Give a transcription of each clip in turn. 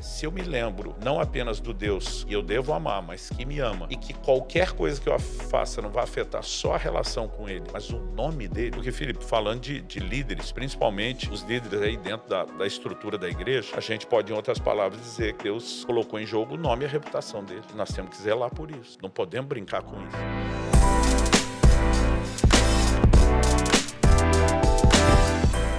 Se eu me lembro não apenas do Deus que eu devo amar, mas que me ama, e que qualquer coisa que eu faça não vai afetar só a relação com Ele, mas o nome dele. Porque, Felipe, falando de líderes, principalmente os líderes aí dentro da estrutura da igreja, a gente pode, em outras palavras, dizer que Deus colocou em jogo o nome e a reputação dele. Nós temos que zelar por isso. Não podemos brincar com isso.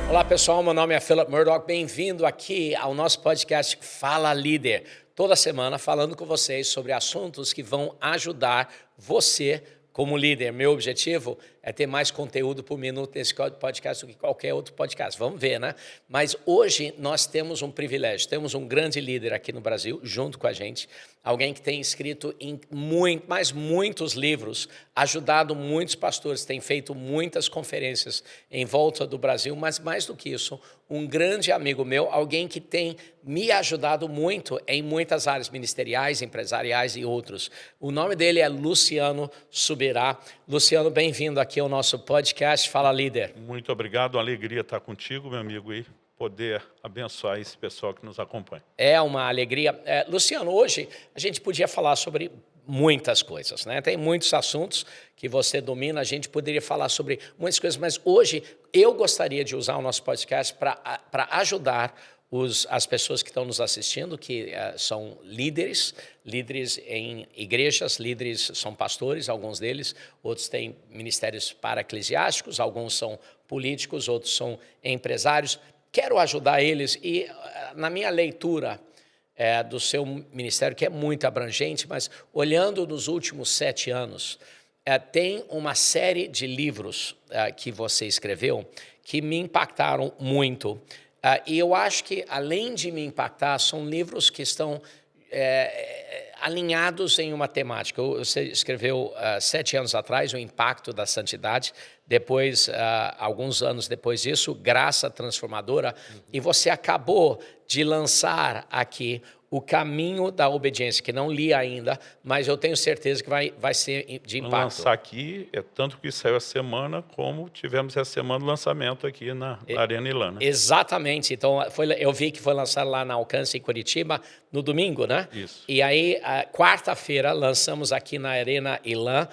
Olá pessoal, meu nome é Philip Murdoch, bem-vindo aqui ao nosso podcast Fala Líder. Toda semana falando com vocês sobre assuntos que vão ajudar você como líder. Meu objetivo é ter mais conteúdo por minuto nesse podcast do que qualquer outro podcast. Vamos ver, né? Mas hoje nós temos um privilégio, temos um grande líder aqui no Brasil, junto com a gente, alguém que tem escrito em muitos livros, ajudado muitos pastores, tem feito muitas conferências em volta do Brasil, mas mais do que isso, um grande amigo meu, alguém que tem me ajudado muito em muitas áreas ministeriais, empresariais e outros. O nome dele é Luciano Subirá. Luciano, bem-vindo aqui ao nosso podcast Fala Líder. Muito obrigado, uma alegria estar contigo, meu amigo, e poder abençoar esse pessoal que nos acompanha. É uma alegria. Luciano, hoje a gente podia falar sobre muitas coisas, né? Tem muitos assuntos que você domina, a gente poderia falar sobre muitas coisas, mas hoje eu gostaria de usar o nosso podcast para ajudar as pessoas que estão nos assistindo, que são líderes em igrejas, líderes são pastores, alguns deles, outros têm ministérios para-eclesiásticos, alguns são políticos, outros são empresários. Quero ajudar eles e na minha leitura do seu ministério, que é muito abrangente, mas olhando nos últimos 7 anos, tem uma série de livros que você escreveu que me impactaram muito. E eu acho que, além de me impactar, são livros que estão alinhados em uma temática. Você escreveu 7 anos atrás, O Impacto da Santidade, depois, alguns anos depois disso, Graça Transformadora, e você acabou de lançar aqui O Caminho da Obediência, que não li ainda, mas eu tenho certeza que vai ser de impacto. Lançar aqui, tanto que saiu a semana, como tivemos essa semana o lançamento aqui na Arena Ilan. Né? Exatamente. Então, eu vi que foi lançado lá na Alcance, em Curitiba, no domingo, né? Isso. E aí, quarta-feira, lançamos aqui na Arena Ilan.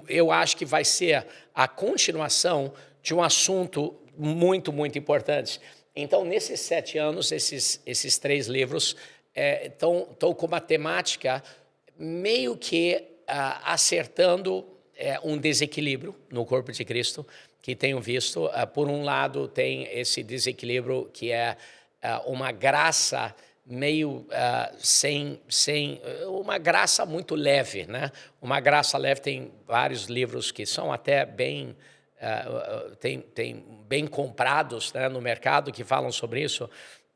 Eu acho que vai ser a continuação de um assunto muito importante. Então, nesses 7 anos, esses 3 livros estão com uma temática meio que acertando um desequilíbrio no corpo de Cristo, que tenho visto. Por um lado, tem esse desequilíbrio que é uma graça meio uma graça muito leve, né? Uma graça leve, tem vários livros que são até bem bem comprados, né, no mercado que falam sobre isso,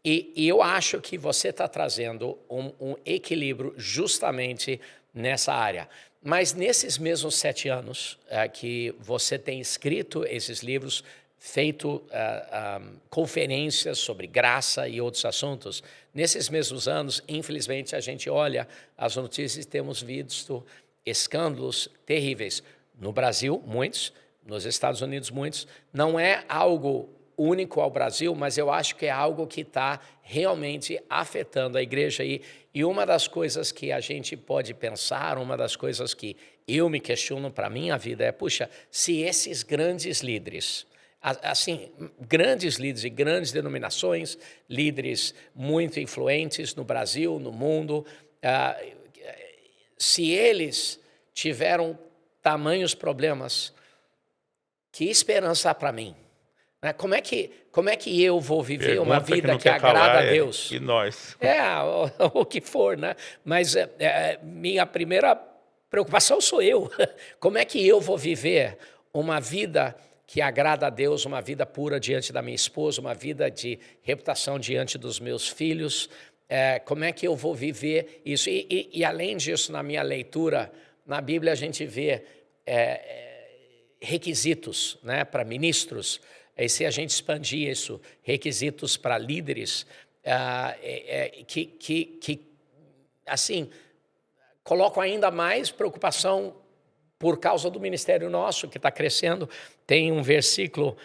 e eu acho que você está trazendo um equilíbrio justamente nessa área. Mas nesses mesmos 7 anos que você tem escrito esses livros, feito conferências sobre graça e outros assuntos, nesses mesmos anos, infelizmente, a gente olha as notícias e temos visto escândalos terríveis. No Brasil, muitos. Nos Estados Unidos, muitos. Não é algo único ao Brasil, mas eu acho que é algo que está realmente afetando a igreja. E uma das coisas que a gente pode pensar, uma das coisas que eu me questiono para a minha vida é, puxa, se esses grandes líderes, assim, grandes líderes e grandes denominações, líderes muito influentes no Brasil, no mundo, se eles tiveram tamanhos problemas, que esperança há para mim? Como é que eu vou viver uma vida que agrada a Deus? E nós? O que for, né? Mas minha primeira preocupação sou eu. Como é que eu vou viver uma vida que agrada a Deus, uma vida pura diante da minha esposa, uma vida de reputação diante dos meus filhos? Como é que eu vou viver isso? E além disso, na minha leitura, na Bíblia a gente vê requisitos, né, para ministros, e se a gente expandir isso, requisitos para líderes, que assim, colocam ainda mais preocupação por causa do ministério nosso, que está crescendo. Tem um versículo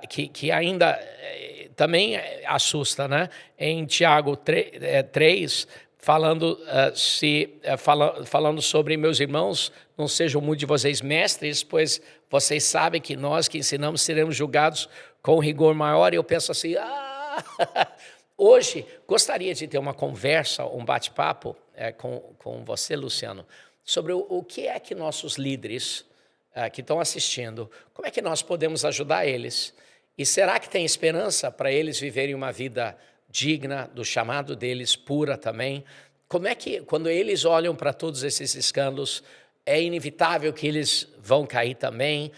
que ainda também assusta, né? Em Tiago 3, falando sobre meus irmãos, não sejam muitos de vocês mestres, pois vocês sabem que nós que ensinamos seremos julgados com rigor maior. E eu penso assim, hoje gostaria de ter uma conversa, um bate-papo com você, Luciano, sobre o que é que nossos líderes que estão assistindo, como é que nós podemos ajudar eles? E será que tem esperança para eles viverem uma vida digna do chamado deles, pura também? Como é que, quando eles olham para todos esses escândalos, é inevitável que eles vão cair também?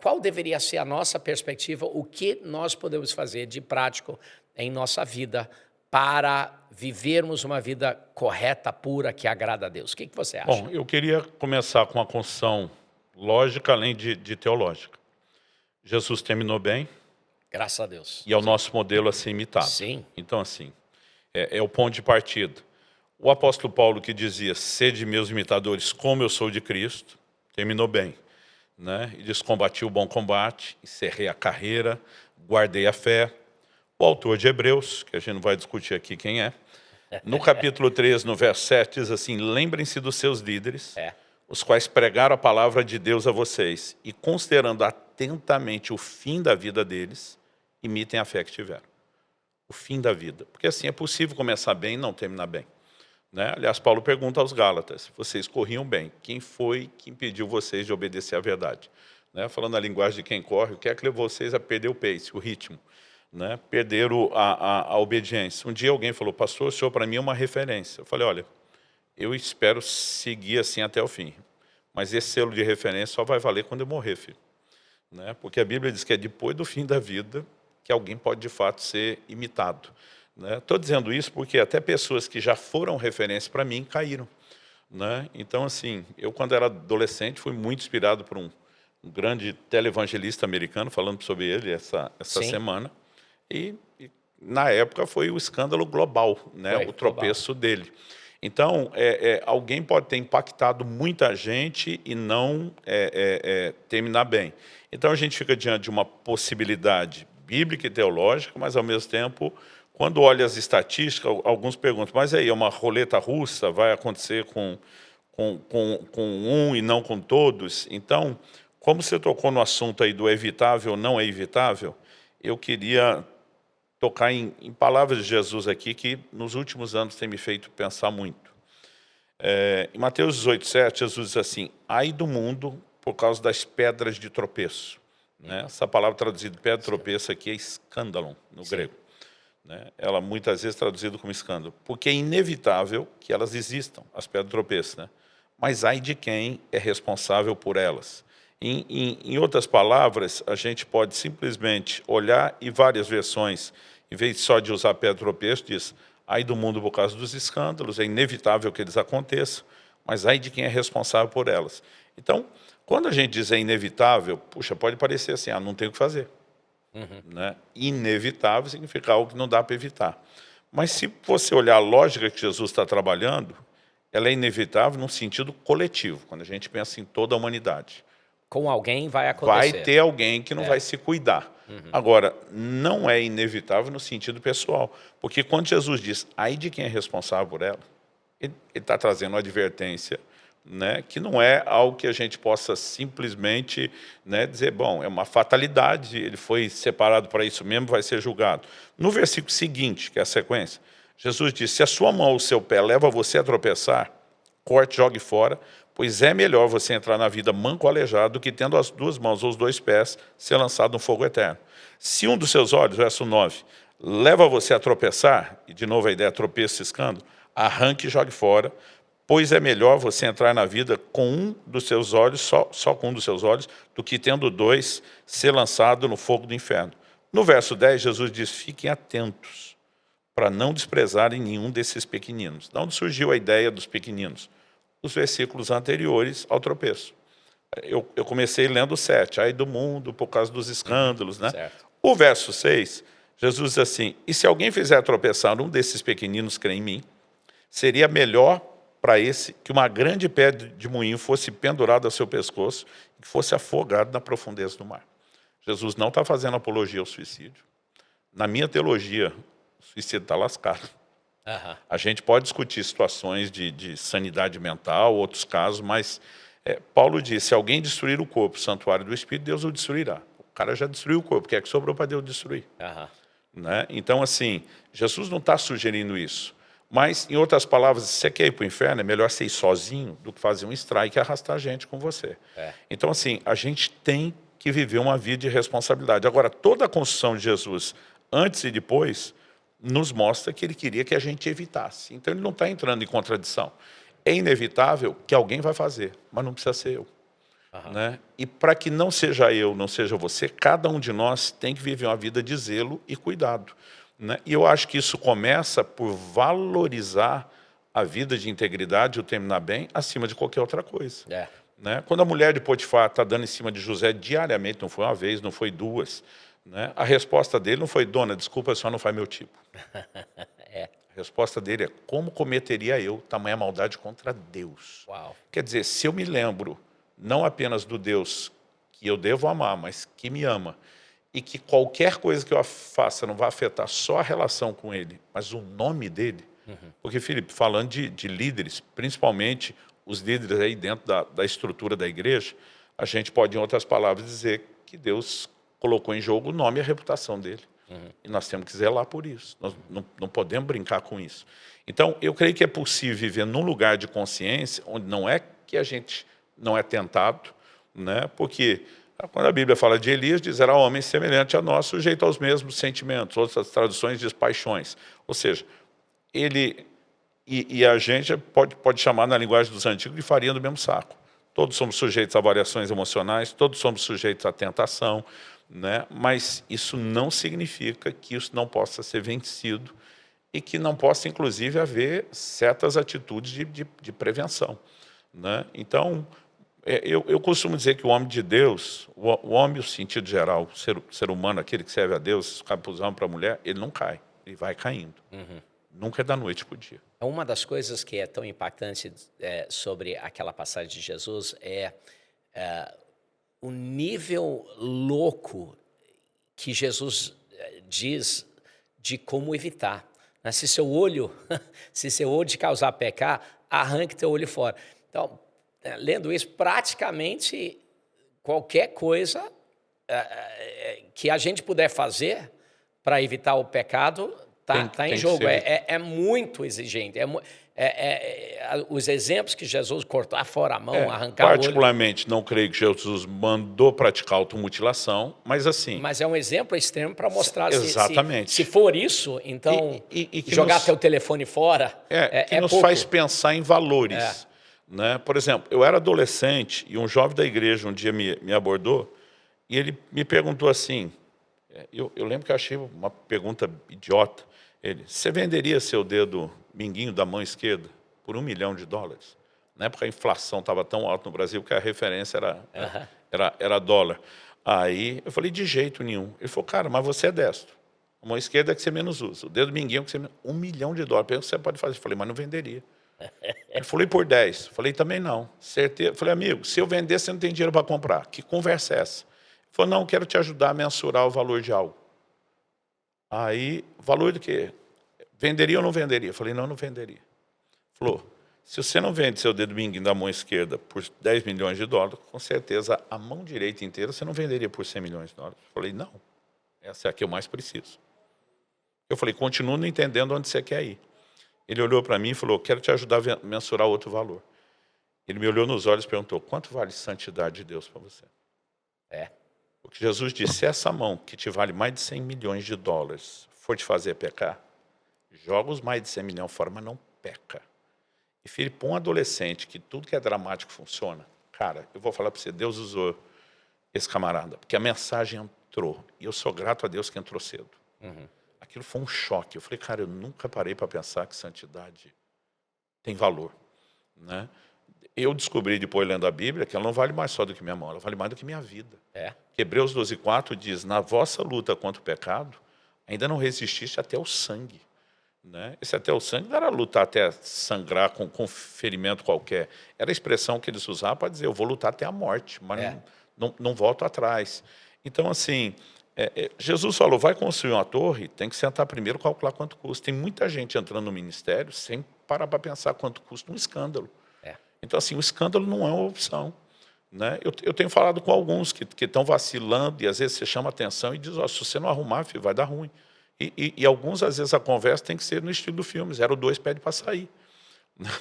Qual deveria ser a nossa perspectiva? O que nós podemos fazer de prático em nossa vida para vivermos uma vida correta, pura, que agrada a Deus? O que você acha? Bom, eu queria começar com uma construção lógica, além de teológica. Jesus terminou bem. Graças a Deus. E é o nosso modelo a ser imitado. Sim. Então, assim, é o ponto de partida. O apóstolo Paulo, que dizia, sede meus imitadores como eu sou de Cristo, terminou bem, né? E diz, combati o bom combate, encerrei a carreira, guardei a fé. O autor de Hebreus, que a gente não vai discutir aqui quem é, no capítulo 3, no verso 7, diz assim, lembrem-se dos seus líderes, os quais pregaram a palavra de Deus a vocês, e considerando atentamente o fim da vida deles, imitem a fé que tiveram. O fim da vida. Porque assim, é possível começar bem e não terminar bem, né? Aliás, Paulo pergunta aos Gálatas, vocês corriam bem, quem foi que impediu vocês de obedecer à verdade? Né? Falando a linguagem de quem corre, o que é que levou vocês a perder o pace, o ritmo? Né? Perderam a obediência. Um dia alguém falou, pastor, o senhor para mim é uma referência. Eu falei, olha, eu espero seguir assim até o fim, mas esse selo de referência só vai valer quando eu morrer, filho. Né? Porque a Bíblia diz que é depois do fim da vida que alguém pode de fato ser imitado. Estou dizendo isso porque até pessoas que já foram referência para mim caíram. Né? Então, assim, eu quando era adolescente fui muito inspirado por um grande televangelista americano, falando sobre ele essa semana, e na época foi o escândalo global, né? O tropeço dele. Então, alguém pode ter impactado muita gente e não terminar bem. Então, a gente fica diante de uma possibilidade bíblica e teológica, mas, ao mesmo tempo, quando olha as estatísticas, alguns perguntam, mas aí, é uma roleta russa? Vai acontecer com um e não com todos? Então, como você tocou no assunto aí do evitável ou não é evitável, eu queria tocar em palavras de Jesus aqui, que nos últimos anos tem me feito pensar muito. Em Mateus 18:7, Jesus diz assim, ai do mundo por causa das pedras de tropeço. Né? Essa palavra traduzida pedra de tropeço aqui é escândalo no grego. Né? Ela muitas vezes traduzida como escândalo, porque é inevitável que elas existam, as pedras de tropeço. Né? Mas ai de quem é responsável por elas. Em outras palavras, a gente pode simplesmente olhar e várias versões, em vez só de usar pedra de tropeço, diz, ai do mundo por causa dos escândalos, é inevitável que eles aconteçam, mas ai de quem é responsável por elas. Então, quando a gente diz é inevitável, puxa, pode parecer assim, não tem o que fazer. Né? Inevitável significa algo que não dá para evitar. Mas se você olhar a lógica que Jesus está trabalhando, ela é inevitável num sentido coletivo, quando a gente pensa em toda a humanidade. Com alguém vai acontecer. Vai ter alguém que não vai se cuidar. Agora, não é inevitável no sentido pessoal. Porque quando Jesus diz, ai de quem é responsável por ela, ele está trazendo uma advertência, né, que não é algo que a gente possa simplesmente, né, dizer, bom, é uma fatalidade, ele foi separado para isso mesmo, vai ser julgado. No versículo seguinte, que é a sequência, Jesus diz, se a sua mão ou o seu pé leva você a tropeçar, corte, jogue fora, pois é melhor você entrar na vida manco ou aleijado do que tendo as duas mãos ou os dois pés ser lançado no fogo eterno. Se um dos seus olhos, verso 9, leva você a tropeçar, e de novo a ideia tropeço, escândalo, arranque e jogue fora, pois é melhor você entrar na vida com um dos seus olhos, só com um dos seus olhos, do que tendo dois ser lançado no fogo do inferno. No verso 10, Jesus diz, fiquem atentos para não desprezarem nenhum desses pequeninos. De onde surgiu a ideia dos pequeninos? Os versículos anteriores ao tropeço. Eu comecei lendo o 7, ai do mundo por causa dos escândalos. Né? Certo. O verso 6, Jesus diz assim, e se alguém fizer tropeçar um desses pequeninos, crê em mim, seria melhor para esse que uma grande pedra de moinho fosse pendurada ao seu pescoço e que fosse afogado na profundeza do mar. Jesus não está fazendo apologia ao suicídio. Na minha teologia, o suicídio está lascado. A gente pode discutir situações de sanidade mental, outros casos, mas Paulo diz, se alguém destruir o corpo, o santuário do Espírito, Deus o destruirá. O cara já destruiu o corpo, o que é que sobrou para Deus destruir? Né? Então, assim, Jesus não está sugerindo isso. Mas, em outras palavras, se você quer ir para o inferno, é melhor você ir sozinho do que fazer um strike e arrastar a gente com você. Então, assim, a gente tem que viver uma vida de responsabilidade. Agora, toda a construção de Jesus, antes e depois, nos mostra que ele queria que a gente evitasse. Então, ele não está entrando em contradição. É inevitável que alguém vai fazer, mas não precisa ser eu. Né? E para que não seja eu, não seja você, cada um de nós tem que viver uma vida de zelo e cuidado. Né? E eu acho que isso começa por valorizar a vida de integridade e o terminar bem acima de qualquer outra coisa. Né? Quando a mulher de Potifar está dando em cima de José diariamente, não foi uma vez, não foi duas, né? A resposta dele não foi, dona, desculpa, a senhora não faz meu tipo. A resposta dele é, como cometeria eu tamanha maldade contra Deus? Quer dizer, se eu me lembro não apenas do Deus que eu devo amar, mas que me ama, e que qualquer coisa que eu faça não vai afetar só a relação com ele, mas o nome dele. Porque, Felipe, falando de líderes, principalmente os líderes aí dentro da estrutura da igreja, a gente pode, em outras palavras, dizer que Deus colocou em jogo o nome e a reputação dele. E nós temos que zelar por isso. Nós não podemos brincar com isso. Então, eu creio que é possível viver num lugar de consciência onde não é que a gente não é tentado, né? Porque quando a Bíblia fala de Elias, diz, era homem semelhante a nós, sujeito aos mesmos sentimentos. Outras traduções diz paixões. Ou seja, ele e a gente pode chamar na linguagem dos antigos de farinha do mesmo saco. Todos somos sujeitos a variações emocionais, todos somos sujeitos à tentação, né? Mas isso não significa que isso não possa ser vencido e que não possa, inclusive, haver certas atitudes de prevenção. Né? Então, eu costumo dizer que o homem de Deus, o homem, no sentido geral, o ser humano, aquele que serve a Deus, para os homens, para a mulher, ele não cai, ele vai caindo. Nunca é da noite para o dia. Uma das coisas que é tão impactante sobre aquela passagem de Jesus é o nível louco que Jesus diz de como evitar. Né? Se seu olho te causar pecar, arranque teu olho fora. Então, lendo isso, praticamente qualquer coisa que a gente puder fazer para evitar o pecado está em jogo. É muito exigente. Os exemplos que Jesus cortar fora a mão, arrancar o olho... Particularmente, não creio que Jesus mandou praticar automutilação, mas assim... Mas é um exemplo extremo para mostrar exatamente. Se for isso, então e jogar teu telefone fora que nos pouco. Faz pensar em valores. Né? Por exemplo, eu era adolescente e um jovem da igreja um dia me abordou e ele me perguntou assim, eu lembro que eu achei uma pergunta idiota, ele, você venderia seu dedo minguinho da mão esquerda por $1 milhão? Na época a inflação estava tão alta no Brasil que a referência era dólar. Aí eu falei, de jeito nenhum. Ele falou, cara, mas você é destro. A mão esquerda é que você menos usa. O dedo minguinho é que você menos... $1 milhão. Pergunta que você pode fazer. Eu falei, mas não venderia. Ele falou, e por 10? Eu falei, também não. Certeza. Eu falei, amigo, se eu vender, você não tem dinheiro para comprar. Que conversa é essa? Ele falou, não, quero te ajudar a mensurar o valor de algo. Aí, valor do quê? Venderia ou não venderia? Eu falei, não venderia. Ele falou, se você não vende seu dedo minguinho da mão esquerda por $10 milhões, com certeza a mão direita inteira você não venderia por $100 milhões. Eu falei, não, essa é a que eu mais preciso. Eu falei, continuo não entendendo onde você quer ir. Ele olhou para mim e falou, quero te ajudar a mensurar outro valor. Ele me olhou nos olhos e perguntou, quanto vale a santidade de Deus para você? Porque Jesus disse, se essa mão que te vale mais de $100 milhões for te fazer pecar, joga os mais de 100 milhões fora, mas não peca. E filho, para um adolescente que tudo que é dramático funciona, cara, eu vou falar para você, Deus usou esse camarada, porque a mensagem entrou, e eu sou grato a Deus que entrou cedo. Aquilo foi um choque. Eu falei, cara, eu nunca parei para pensar que santidade tem valor. Né? Eu descobri depois, lendo a Bíblia, que ela não vale mais só do que minha mão, ela vale mais do que minha vida. Hebreus 12:4 diz, na vossa luta contra o pecado, ainda não resististe até o sangue. Né? Esse até o sangue não era lutar até sangrar com ferimento qualquer. Era a expressão que eles usavam para dizer, eu vou lutar até a morte, mas não volto atrás. Então, assim, Jesus falou, vai construir uma torre, tem que sentar primeiro e calcular quanto custa. Tem muita gente entrando no ministério sem parar para pensar quanto custa um escândalo. É. Então, assim, o escândalo não é uma opção. Né? Eu tenho falado com alguns que estão vacilando e às vezes você chama atenção e diz, ó, se você não arrumar, filho, vai dar ruim. E alguns, às vezes, a conversa tem que ser no estilo do filme, 02 pede para sair.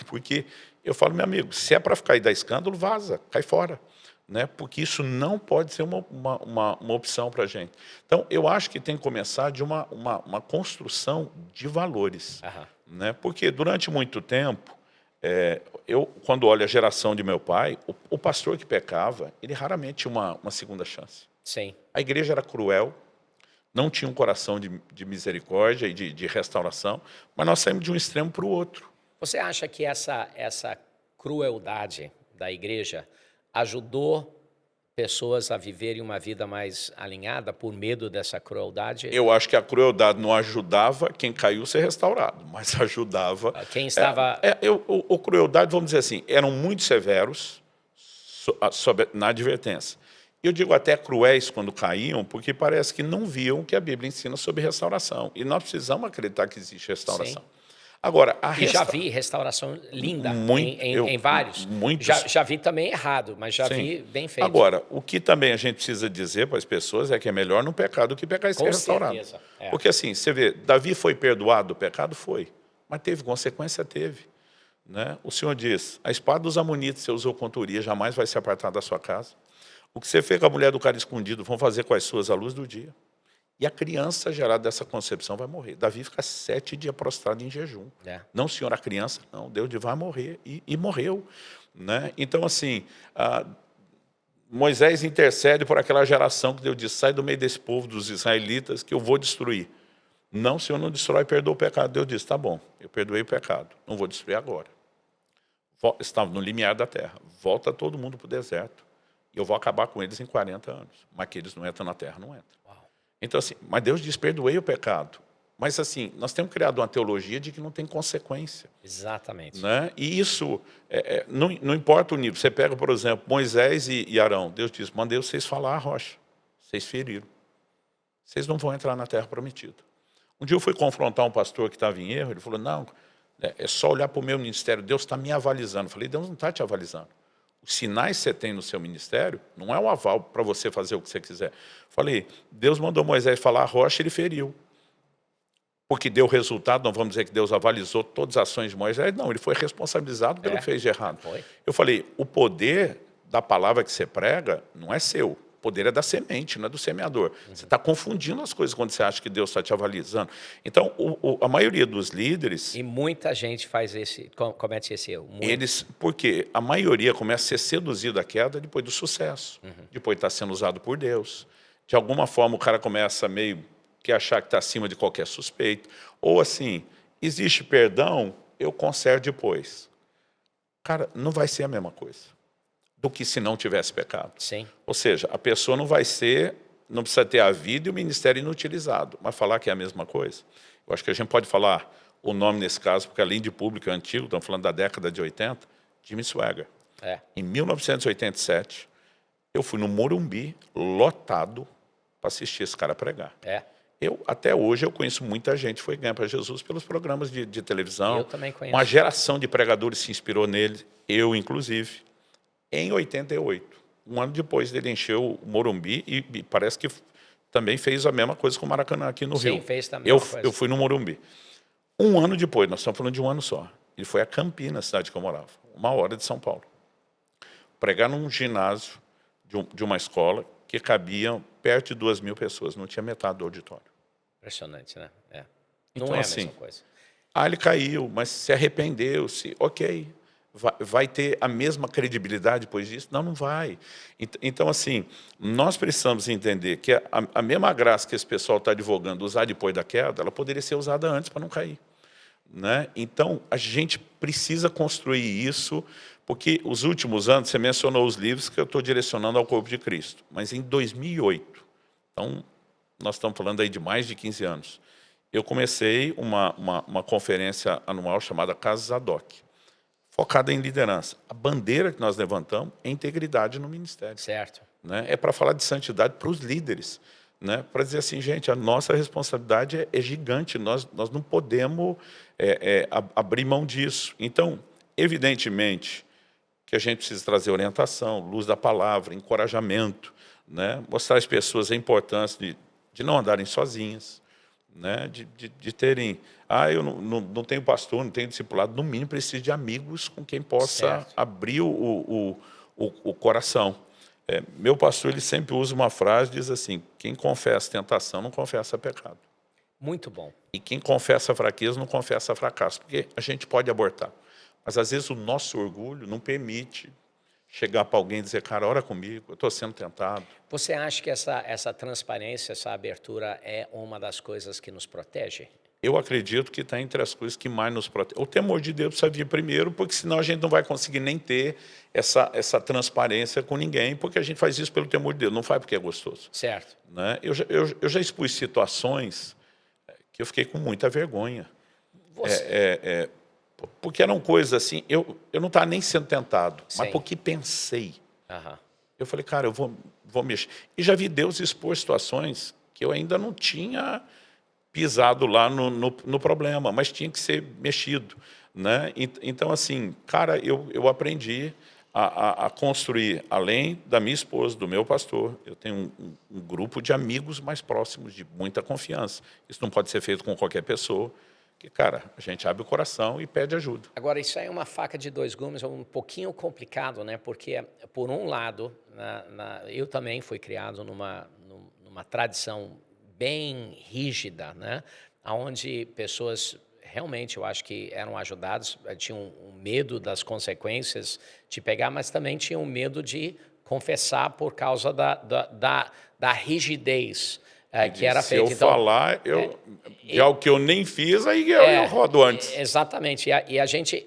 Porque eu falo, meu amigo, se é para ficar e dar escândalo, vaza, cai fora. Né? Porque isso não pode ser uma opção para a gente. Então, eu acho que tem que começar de uma construção de valores. Né? Porque durante muito tempo, eu, quando olho a geração de meu pai, o pastor que pecava, ele raramente tinha uma segunda chance. Sim. A igreja era cruel, não tinha um coração de misericórdia e de restauração, mas nós saímos de um extremo para o outro. Você acha que essa crueldade da igreja ajudou pessoas a viverem uma vida mais alinhada por medo dessa crueldade? Eu acho que a crueldade não ajudava quem caiu a ser restaurado, mas ajudava... Quem estava... O crueldade, vamos dizer assim, eram muito severos na advertência. Eu digo até cruéis quando caíam, porque parece que não viam o que a Bíblia ensina sobre restauração. E nós precisamos acreditar que existe restauração. Sim. Agora, já vi restauração linda em vários. Muitos. Já vi também errado, mas já vi bem feito. Agora, o que também a gente precisa dizer para as pessoas é que é melhor não pecar do que pecar e ser restaurado. Certeza. Porque assim, você vê, Davi foi perdoado do pecado? Foi. Mas teve consequência? Teve. Né? O Senhor diz, a espada dos amonitas você usou contra Urias, jamais vai se apartar da sua casa. O que você fez com a mulher do cara escondido, vão fazer com as suas à luz do dia. E a criança gerada dessa concepção vai morrer. Davi fica 7 dias prostrado em jejum. Não, senhor, a criança, não. Deus vai morrer. E morreu. Né? Então, assim, Moisés intercede por aquela geração que Deus diz, sai do meio desse povo, dos israelitas, que eu vou destruir. Não, senhor, não destrói, perdoa o pecado. Deus diz, tá bom, eu perdoei o pecado, não vou destruir agora. Estava no limiar da terra. Volta todo mundo para o deserto. E eu vou acabar com eles em 40 anos. Mas que eles não entram na terra, não entram. Então, assim, mas Deus diz, perdoei o pecado. Mas, assim, nós temos criado uma teologia de que não tem consequência. Exatamente. Né? E isso, não importa o nível. Você pega, por exemplo, Moisés e Arão. Deus diz, mandei vocês falar a rocha. Vocês feriram. Vocês não vão entrar na terra prometida. Um dia eu fui confrontar um pastor que estava em erro. Ele falou, não, é só olhar para o meu ministério. Deus está me avalizando. Eu falei, Deus não está te avalizando. Os sinais que você tem no seu ministério não é um aval para você fazer o que você quiser. Falei, Deus mandou Moisés falar a rocha, ele feriu. Porque deu resultado, não vamos dizer que Deus avalizou todas as ações de Moisés, não, ele foi responsabilizado pelo que fez de errado. Eu falei, o poder da palavra que você prega não é seu. O poder é da semente, não é do semeador. Você está confundindo as coisas quando você acha que Deus está te avalizando. Então, a maioria dos líderes... E muita gente comete esse erro. Porque a maioria começa a ser seduzido à queda depois do sucesso. Depois de estar sendo usado por Deus. De alguma forma, o cara começa meio que achar que está acima de qualquer suspeito. Ou assim, existe perdão, eu conserto depois. Cara, não vai ser a mesma coisa do que se não tivesse pecado. Sim. Ou seja, a pessoa não precisa ter a vida e o ministério inutilizado, mas falar que é a mesma coisa. Eu acho que a gente pode falar o nome nesse caso, porque além de público é antigo, estamos falando da década de 80, Jimmy Swaggart. Em 1987, eu fui no Morumbi, lotado, para assistir esse cara pregar. Até hoje, eu conheço muita gente que foi ganhar para Jesus pelos programas de televisão. Eu também conheço. Uma geração de pregadores se inspirou nele, eu inclusive. Em 88, um ano depois dele encheu o Morumbi e parece que também fez a mesma coisa com o Maracanã aqui no Rio. Sim, fez também. Eu fui no Morumbi. Um ano depois, nós estamos falando de um ano só, ele foi a Campinas, cidade que eu morava, 1 hora de São Paulo. Pregar num ginásio de uma escola que cabiam perto de 2.000 pessoas, não tinha metade do auditório. Impressionante, né? Então, não é a assim, mesma coisa. Ele caiu, mas se arrependeu-se, ok. Vai ter a mesma credibilidade depois disso? Não, não vai. Então, assim, nós precisamos entender que a mesma graça que esse pessoal está advogando usar depois da queda, ela poderia ser usada antes para não cair. Né? Então, a gente precisa construir isso, porque os últimos anos, você mencionou os livros que eu estou direcionando ao corpo de Cristo, mas em 2008, então, nós estamos falando aí de mais de 15 anos, eu comecei uma conferência anual chamada Casa Zadok, focada em liderança. A bandeira que nós levantamos é integridade no ministério. Certo. né? É para falar de santidade para os líderes, né? Para dizer assim, gente, a nossa responsabilidade é gigante, nós não podemos abrir mão disso. Então, evidentemente, que a gente precisa trazer orientação, luz da palavra, encorajamento, né? Mostrar às pessoas a importância de não andarem sozinhas, né? De terem... eu não tenho pastor, não tenho discipulado, no mínimo preciso de amigos com quem possa abrir o coração. Meu pastor, ele sempre usa uma frase, diz assim, quem confessa tentação não confessa pecado. Muito bom. E quem confessa fraqueza não confessa fracasso, porque a gente pode abortar. Mas às vezes o nosso orgulho não permite chegar para alguém e dizer, cara, ora comigo, eu estou sendo tentado. Você acha que essa transparência, essa abertura é uma das coisas que nos protege? Eu acredito que está entre as coisas que mais nos protegem. O temor de Deus precisa vir primeiro, porque senão a gente não vai conseguir nem ter essa transparência com ninguém, porque a gente faz isso pelo temor de Deus, não faz porque é gostoso. Certo. Né? Eu já expus situações que eu fiquei com muita vergonha. Porque eram coisas assim, eu não estava nem sendo tentado, mas porque pensei. Eu falei, cara, eu vou mexer. E já vi Deus expor situações que eu ainda não tinha pisado lá no problema, mas tinha que ser mexido, né? Então, assim, cara, eu aprendi a construir, além da minha esposa, do meu pastor, eu tenho um grupo de amigos mais próximos, de muita confiança. Isso não pode ser feito com qualquer pessoa, que, cara, a gente abre o coração e pede ajuda. Agora, isso aí é uma faca de dois gumes, é um pouquinho complicado, né? Porque, por um lado, eu também fui criado numa tradição bem rígida, né? Onde pessoas realmente, eu acho que eram ajudadas, tinham um medo das consequências de pegar, mas também tinham medo de confessar por causa da rigidez que era feita. Se eu falar, algo que eu nem fiz, aí eu rodo antes. Exatamente.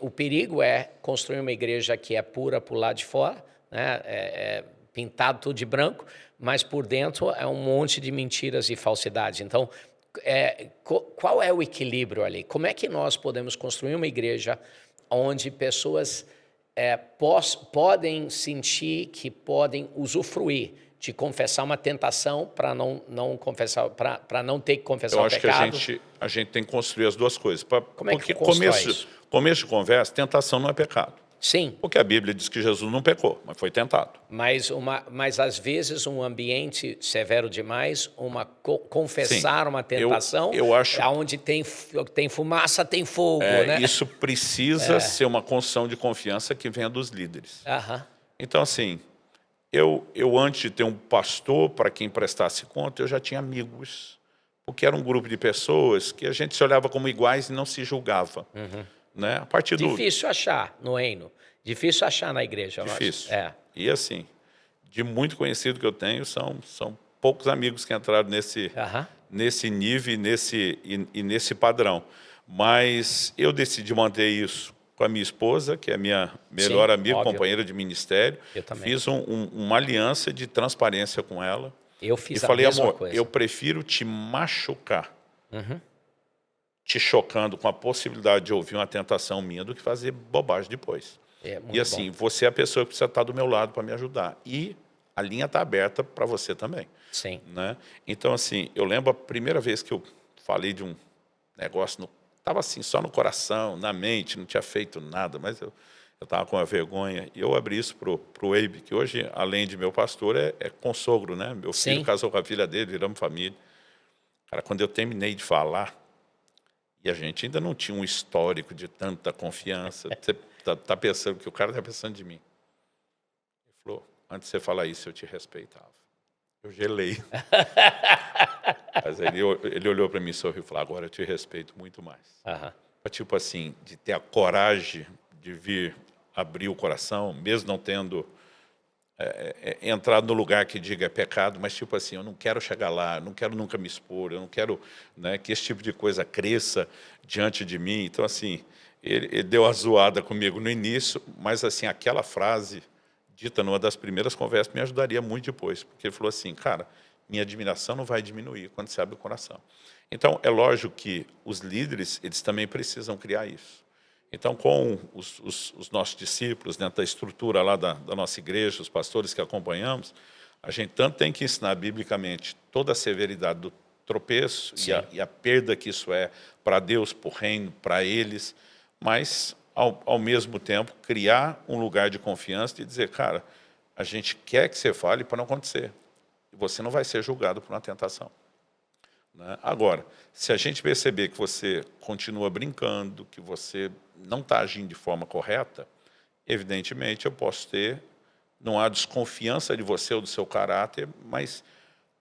O perigo é construir uma igreja que é pura por lado de fora, né? Pintado tudo de branco, mas por dentro é um monte de mentiras e falsidades. Então, qual é o equilíbrio ali? Como é que nós podemos construir uma igreja onde pessoas podem sentir que podem usufruir de confessar uma tentação para não confessar, para não ter que confessar o pecado? Eu acho que a gente tem que construir as duas coisas. Como é que constrói isso? Começo de conversa, tentação não é pecado. Sim. Porque a Bíblia diz que Jesus não pecou, mas foi tentado. Mas às vezes um ambiente severo demais, confessar uma tentação, eu acho, onde tem fumaça, tem fogo, né? Isso precisa ser uma construção de confiança que venha dos líderes. Então, assim, eu antes de ter um pastor para quem prestasse conta, eu já tinha amigos, porque era um grupo de pessoas que a gente se olhava como iguais e não se julgava. Né? A partir Difícil achar no reino, difícil achar na igreja. Difícil. E assim, de muito conhecido que eu tenho, são poucos amigos que entraram nesse nível e nesse padrão. Mas eu decidi manter isso com a minha esposa, que é a minha melhor amiga, companheira de ministério. Eu também. Fiz uma aliança de transparência com ela. Eu fiz e falei, amor, coisa. eu prefiro te machucar, te chocando com a possibilidade de ouvir uma tentação minha, do que fazer bobagem depois. E assim, você é a pessoa que precisa estar do meu lado para me ajudar. E a linha está aberta para você também. Sim. Né? Então, assim, eu lembro a primeira vez que eu falei de um negócio, estava assim, só no coração, na mente, não tinha feito nada, mas eu estava com uma vergonha. E eu abri isso para o Eibe, que hoje, além de meu pastor, é consogro, né? Meu filho casou com a filha dele, viramos família. Cara, quando eu terminei de falar, e a gente ainda não tinha um histórico de tanta confiança. Você tá pensando que o cara está pensando de mim. Ele falou, antes de você falar isso, eu te respeitava. Eu gelei. Mas ele olhou para mim e sorriu e falou, agora eu te respeito muito mais. Tipo assim, de ter a coragem de vir abrir o coração, mesmo não tendo entrado no lugar que diga é pecado, mas tipo assim, eu não quero chegar lá, não quero nunca me expor, eu não quero, né, que esse tipo de coisa cresça diante de mim. Então, assim, ele deu a zoada comigo no início, mas assim, aquela frase dita numa das primeiras conversas me ajudaria muito depois, porque ele falou assim, cara, minha admiração não vai diminuir quando você abre o coração. Então, é lógico que os líderes, eles também precisam criar isso. Então, com os nossos discípulos, dentro da estrutura lá da nossa igreja, os pastores que acompanhamos, A gente tanto tem que ensinar biblicamente toda a severidade do tropeço e a perda que isso é para Deus, para o reino, para eles, mas, ao mesmo tempo, criar um lugar de confiança e dizer, cara, a gente quer que você fale para não acontecer. E você não vai ser julgado por uma tentação. Né? Agora, se a gente perceber que você continua brincando, que você não está agindo de forma correta, evidentemente eu posso ter, não há desconfiança de você ou do seu caráter, mas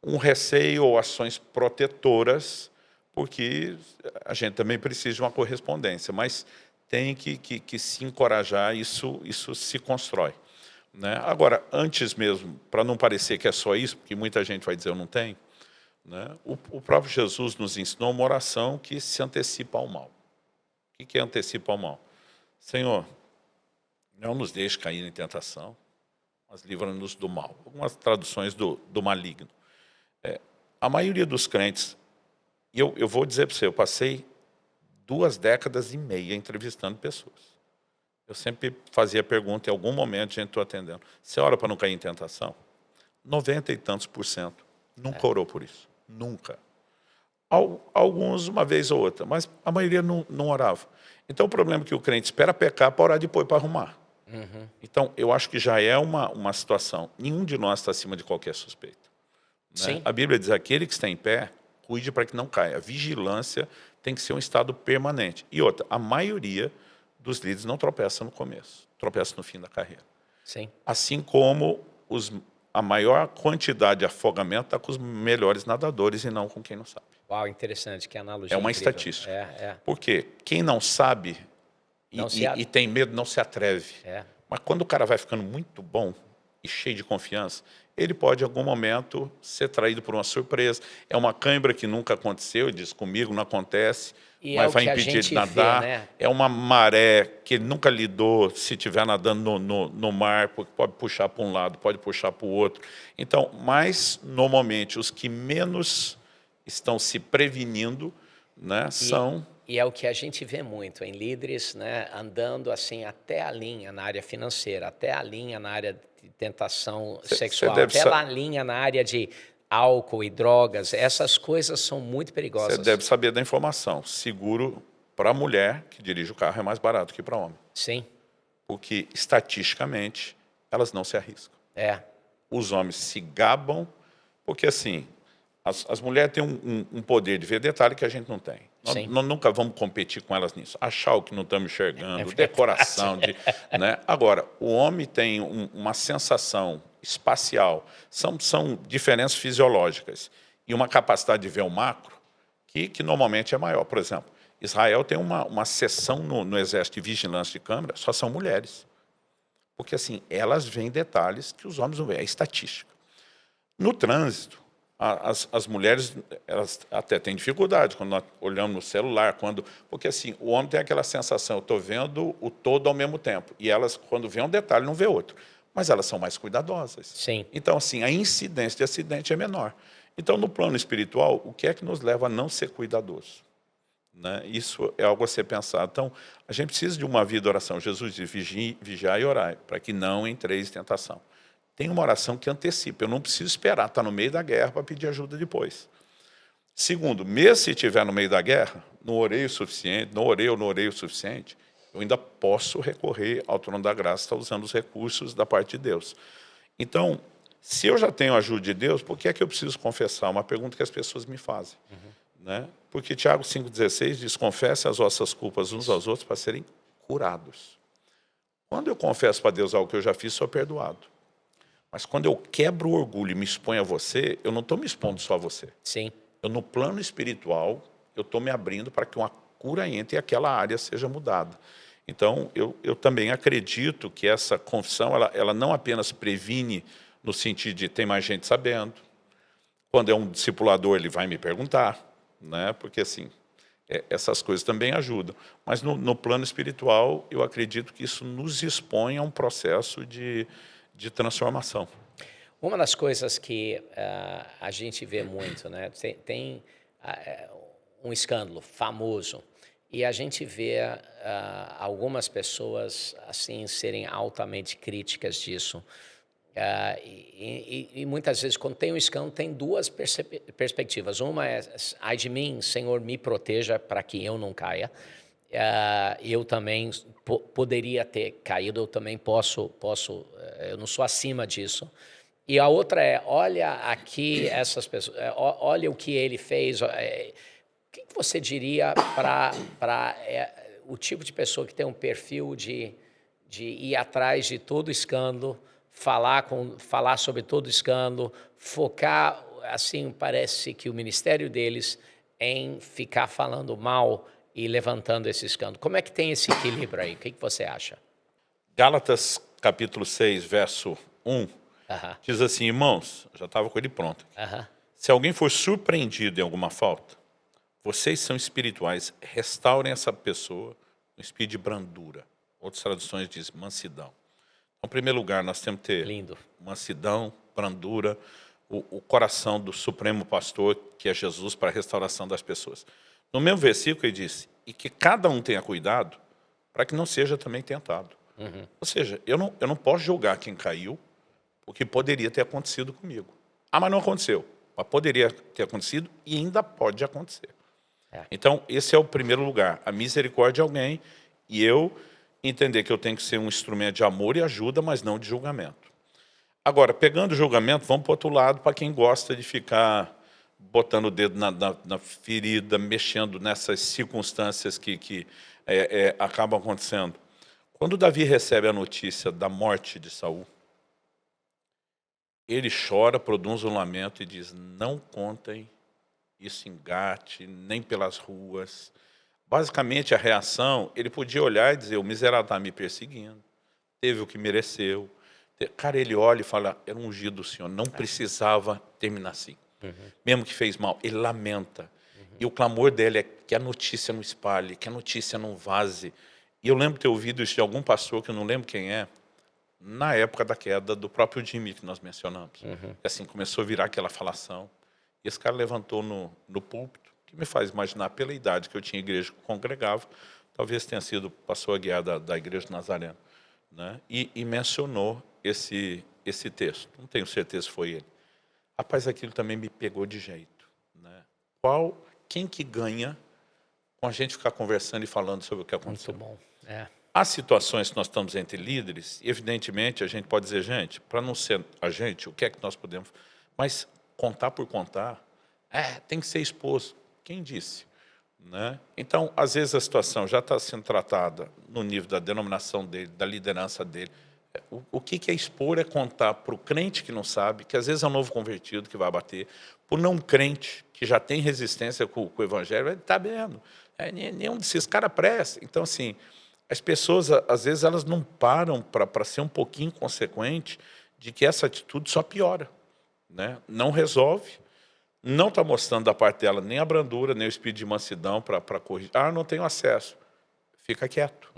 um receio ou ações protetoras, porque a gente também precisa de uma correspondência, mas tem que se encorajar, isso se constrói. Né? Agora, antes mesmo, para não parecer que é só isso, porque muita gente vai dizer eu não tenho, né? O próprio Jesus nos ensinou uma oração que se antecipa ao mal. O que é antecipa ao mal? Senhor, não nos deixe cair em tentação, mas livra-nos do mal. Algumas traduções do maligno. A maioria dos crentes, e eu vou dizer para você, eu passei 2 décadas e meia entrevistando pessoas. Eu sempre fazia pergunta, em algum momento a gente estou atendendo. Você ora para não cair em tentação? 90 e tantos % nunca orou por isso. Nunca. Alguns uma vez ou outra, mas a maioria não orava. Então o problema é que o crente espera pecar para orar depois para arrumar. Então eu acho que já é uma situação. Nenhum de nós está acima de qualquer suspeita. Né? A Bíblia diz, aquele que está em pé, cuide para que não caia. A vigilância tem que ser um estado permanente. E outra, a maioria dos líderes não tropeça no começo, tropeça no fim da carreira. Sim. Assim como a maior quantidade de afogamento está com os melhores nadadores e não com quem não sabe. Uau, interessante, que analogia É uma incrível. estatística. Porque quem não sabe e tem medo não se atreve. Mas quando o cara vai ficando muito bom e cheio de confiança, ele pode, em algum momento, ser traído por uma surpresa. É uma cãibra que nunca aconteceu, ele diz, comigo não acontece, mas vai impedir ele de nadar. Né? É uma maré que ele nunca lidou, se estiver nadando no mar, porque pode puxar para um lado, pode puxar para o outro. Então, mas, normalmente, os que menos estão se prevenindo, né, são... E é o que a gente vê muito em líderes, né, andando assim até a linha na área financeira, até a linha na área de tentação sexual, até a linha na área de álcool e drogas. Essas coisas são muito perigosas. Você deve saber da informação. Seguro para a mulher que dirige o carro é mais barato que para homem. Sim. Porque, estatisticamente, elas não se arriscam. Os homens se gabam, porque assim... As mulheres têm um poder de ver detalhe que a gente não tem. Nós nunca vamos competir com elas nisso. Achar o que não estamos enxergando, decoração. Né? Agora, o homem tem uma sensação espacial. São diferenças fisiológicas. E uma capacidade de ver o macro que normalmente é maior. Por exemplo, Israel tem uma seção no exército de vigilância de câmera, só são mulheres. Porque assim, elas veem detalhes que os homens não veem. É estatística. No trânsito, as mulheres, elas até têm dificuldade quando nós olhamos no celular, porque assim, o homem tem aquela sensação, eu estou vendo o todo ao mesmo tempo, e elas, quando vê um detalhe, não vê outro. Mas elas são mais cuidadosas. Sim. Então, assim, a incidência de acidente é menor. Então, no plano espiritual, o que é que nos leva a não ser cuidadoso? Né? Isso é algo a ser pensado. Então, a gente precisa de uma vida de oração. Jesus diz, vigiar e orar, para que não entreis em tentação. Tem uma oração que antecipa. Eu não preciso esperar estar no meio da guerra para pedir ajuda depois. Segundo, mesmo se estiver no meio da guerra, não orei o suficiente, não orei o suficiente, eu ainda posso recorrer ao trono da graça, estar usando os recursos da parte de Deus. Então, se eu já tenho a ajuda de Deus, por que é que eu preciso confessar? Uma pergunta que as pessoas me fazem. Né? Porque Tiago 5,16 diz, confesse as vossas culpas uns aos outros para serem curados. Quando eu confesso para Deus algo que eu já fiz, sou perdoado. Mas quando eu quebro o orgulho e me exponho a você, eu não estou me expondo só a você. Sim. Eu, no plano espiritual, eu estou me abrindo para que uma cura entre e aquela área seja mudada. Então, eu também acredito que essa confissão, ela não apenas previne no sentido de tem mais gente sabendo. Quando é um discipulador, ele vai me perguntar, né? Porque assim, essas coisas também ajudam. Mas no plano espiritual, eu acredito que isso nos expõe a um processo de transformação. Uma das coisas que a gente vê muito, né? Tem um escândalo famoso e a gente vê algumas pessoas assim serem altamente críticas disso. E muitas vezes, quando tem um escândalo, tem duas perspectivas. Uma é, ai de mim, Senhor, me proteja para que eu não caia. Eu também poderia ter caído, eu também posso, eu não sou acima disso. E a outra é, olha aqui essas pessoas, olha o que ele fez. O que você diria para o tipo de pessoa que tem um perfil de ir atrás de todo escândalo, falar sobre todo escândalo, focar, assim, parece que o ministério deles em ficar falando mal e levantando esse escândalo. Como é que tem esse equilíbrio aí? O que você acha? Gálatas, capítulo 6, verso 1, diz assim, irmãos, já estava com ele pronto. Se alguém for surpreendido em alguma falta, vocês são espirituais, restaurem essa pessoa no espírito de brandura. Outras traduções dizem mansidão. Então, em primeiro lugar, nós temos que ter mansidão, brandura, o coração do supremo pastor, que é Jesus, para a restauração das pessoas. No mesmo versículo ele disse, e que cada um tenha cuidado para que não seja também tentado. Ou seja, eu não posso julgar quem caiu, porque poderia ter acontecido comigo. Mas não aconteceu. Mas poderia ter acontecido e ainda pode acontecer. Então, esse é o primeiro lugar, a misericórdia de alguém e eu entender que eu tenho que ser um instrumento de amor e ajuda, mas não de julgamento. Agora, pegando o julgamento, vamos para o outro lado, para quem gosta de ficar botando o dedo na ferida, mexendo nessas circunstâncias que acabam acontecendo. Quando Davi recebe a notícia da morte de Saul, ele chora, produz um lamento e diz, não contem isso em Gate, nem pelas ruas. Basicamente, a reação, ele podia olhar e dizer, o miserável está me perseguindo, teve o que mereceu. Cara, ele olha e fala, era um ungido do Senhor, não precisava terminar assim. Mesmo que fez mal, ele lamenta. E o clamor dele é que a notícia não espalhe, que a notícia não vaze. E eu lembro de ter ouvido isso de algum pastor, que eu não lembro quem é, na época da queda do próprio Jimmy, que nós mencionamos. E assim, começou a virar aquela falação. E esse cara levantou no púlpito, que me faz imaginar, pela idade que eu tinha igreja que congregava, talvez tenha sido o pastor Aguiar da igreja de Nazareno, né? E mencionou esse texto. Não tenho certeza se foi ele. Rapaz, aquilo também me pegou de jeito, né? Quem que ganha com a gente ficar conversando e falando sobre o que aconteceu? Muito bom. Há situações que nós estamos entre líderes, e evidentemente a gente pode dizer, gente, para não ser a gente, o que é que nós podemos... Mas contar por contar, tem que ser exposto. Quem disse? Né? Então, às vezes a situação já está sendo tratada no nível da denominação dele, da liderança dele. O que é expor é contar para o crente que não sabe, que às vezes é um novo convertido que vai bater, para o não crente que já tem resistência com o evangelho, ele está vendo. Nenhum desses caras presta. Então, assim, as pessoas, às vezes, elas não param para ser um pouquinho consequente de que essa atitude só piora, né? Não resolve, não está mostrando da parte dela nem a brandura, nem o espírito de mansidão para corrigir. Não tenho acesso. Fica quieto.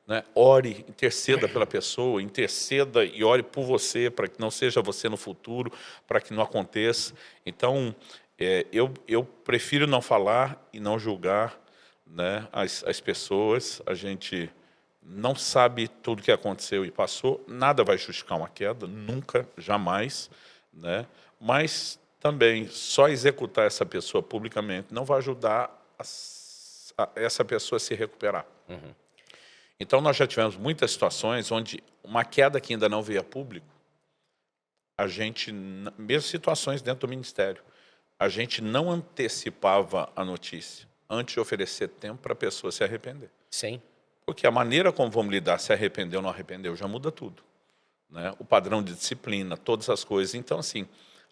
Né? Ore, interceda pela pessoa, interceda e ore por você, para que não seja você no futuro, para que não aconteça. Então, eu prefiro não falar e não julgar, né, as pessoas. A gente não sabe tudo o que aconteceu e passou, nada vai justificar uma queda, nunca, jamais, né? Mas também só executar essa pessoa publicamente não vai ajudar essa pessoa a se recuperar. Então, nós já tivemos muitas situações onde uma queda que ainda não veio a público, a gente, mesmo situações dentro do ministério, a gente não antecipava a notícia antes de oferecer tempo para a pessoa se arrepender. Sim. Porque a maneira como vamos lidar, se arrependeu ou não arrependeu, já muda tudo. Né? O padrão de disciplina, todas as coisas. Então, assim,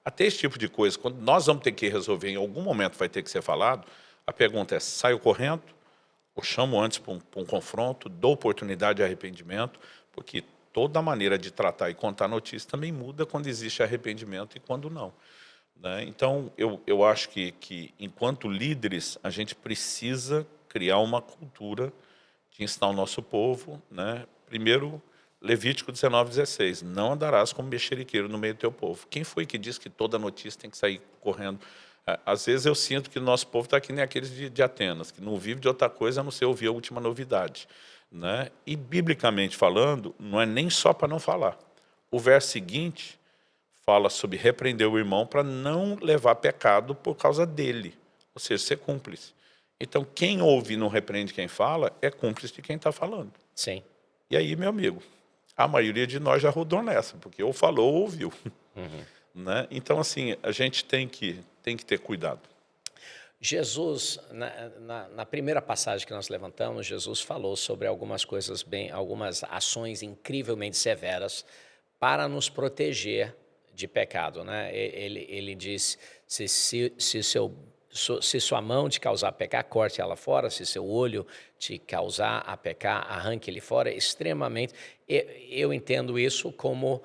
até esse tipo de coisa, quando nós vamos ter que resolver, em algum momento vai ter que ser falado, a pergunta é, saio correndo, ou chamo antes para um confronto, dou oportunidade de arrependimento, porque toda maneira de tratar e contar notícia também muda quando existe arrependimento e quando não. Né? Então, eu acho que, enquanto líderes, a gente precisa criar uma cultura de ensinar o nosso povo, né? Primeiro, Levítico 19:16, não andarás como mexeriqueiro no meio do teu povo. Quem foi que disse que toda notícia tem que sair correndo? Às vezes eu sinto que o nosso povo está aqui nem aqueles de Atenas, que não vive de outra coisa a não ser ouvir a última novidade. Né? E, biblicamente falando, não é nem só para não falar. O verso seguinte fala sobre repreender o irmão para não levar pecado por causa dele, ou seja, ser cúmplice. Então, quem ouve e não repreende quem fala é cúmplice de quem está falando. Sim. E aí, meu amigo, a maioria de nós já rodou nessa, porque ou falou ou ouviu. Né? Então, assim, a gente tem que ter cuidado. Jesus, na primeira passagem que nós levantamos, Jesus falou sobre algumas coisas algumas ações incrivelmente severas para nos proteger de pecado, né? Ele diz, se sua mão te causar a pecar, corte ela fora, se seu olho te causar a pecar, arranque ele fora, extremamente. Eu entendo isso como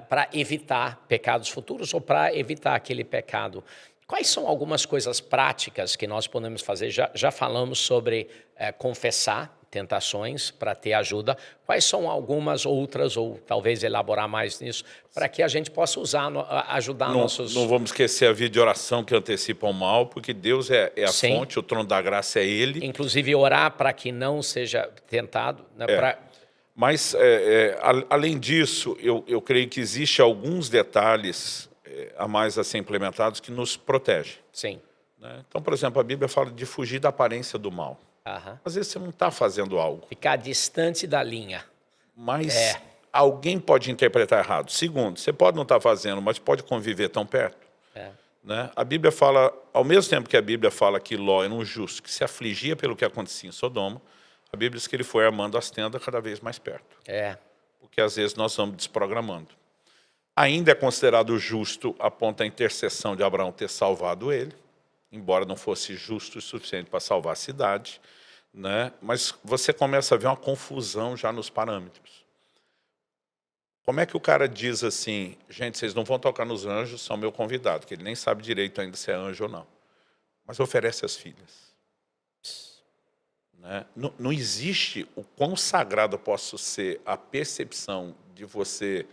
para evitar pecados futuros ou para evitar aquele pecado. Quais são algumas coisas práticas que nós podemos fazer? Já falamos sobre confessar tentações para ter ajuda. Quais são algumas outras, ou talvez elaborar mais nisso, para que a gente possa usar, ajudar nossos... Não vamos esquecer a vida de oração que antecipa o mal, porque Deus é a Sim. fonte, o trono da graça é Ele. Inclusive orar para que não seja tentado. Né, Mas, além disso, eu creio que existe alguns detalhes a mais a ser implementados que nos protegem. Sim. Né? Então, por exemplo, a Bíblia fala de fugir da aparência do mal. Às vezes você não está fazendo algo. Ficar distante da linha. Mas alguém pode interpretar errado. Segundo, você pode não estar fazendo, mas pode conviver tão perto. Né? A Bíblia fala, ao mesmo tempo que a Bíblia fala que Ló era um justo, que se afligia pelo que acontecia em Sodoma, a Bíblia diz que ele foi armando as tendas cada vez mais perto. Porque às vezes nós vamos desprogramando. Ainda é considerado justo a ponto da intercessão de Abraão ter salvado ele, embora não fosse justo o suficiente para salvar a cidade, né? Mas você começa a ver uma confusão já nos parâmetros. Como é que o cara diz assim, gente, vocês não vão tocar nos anjos, são meu convidado, que ele nem sabe direito ainda se é anjo ou não, mas oferece as filhas. Né? Não existe o quão sagrado possa ser a percepção de você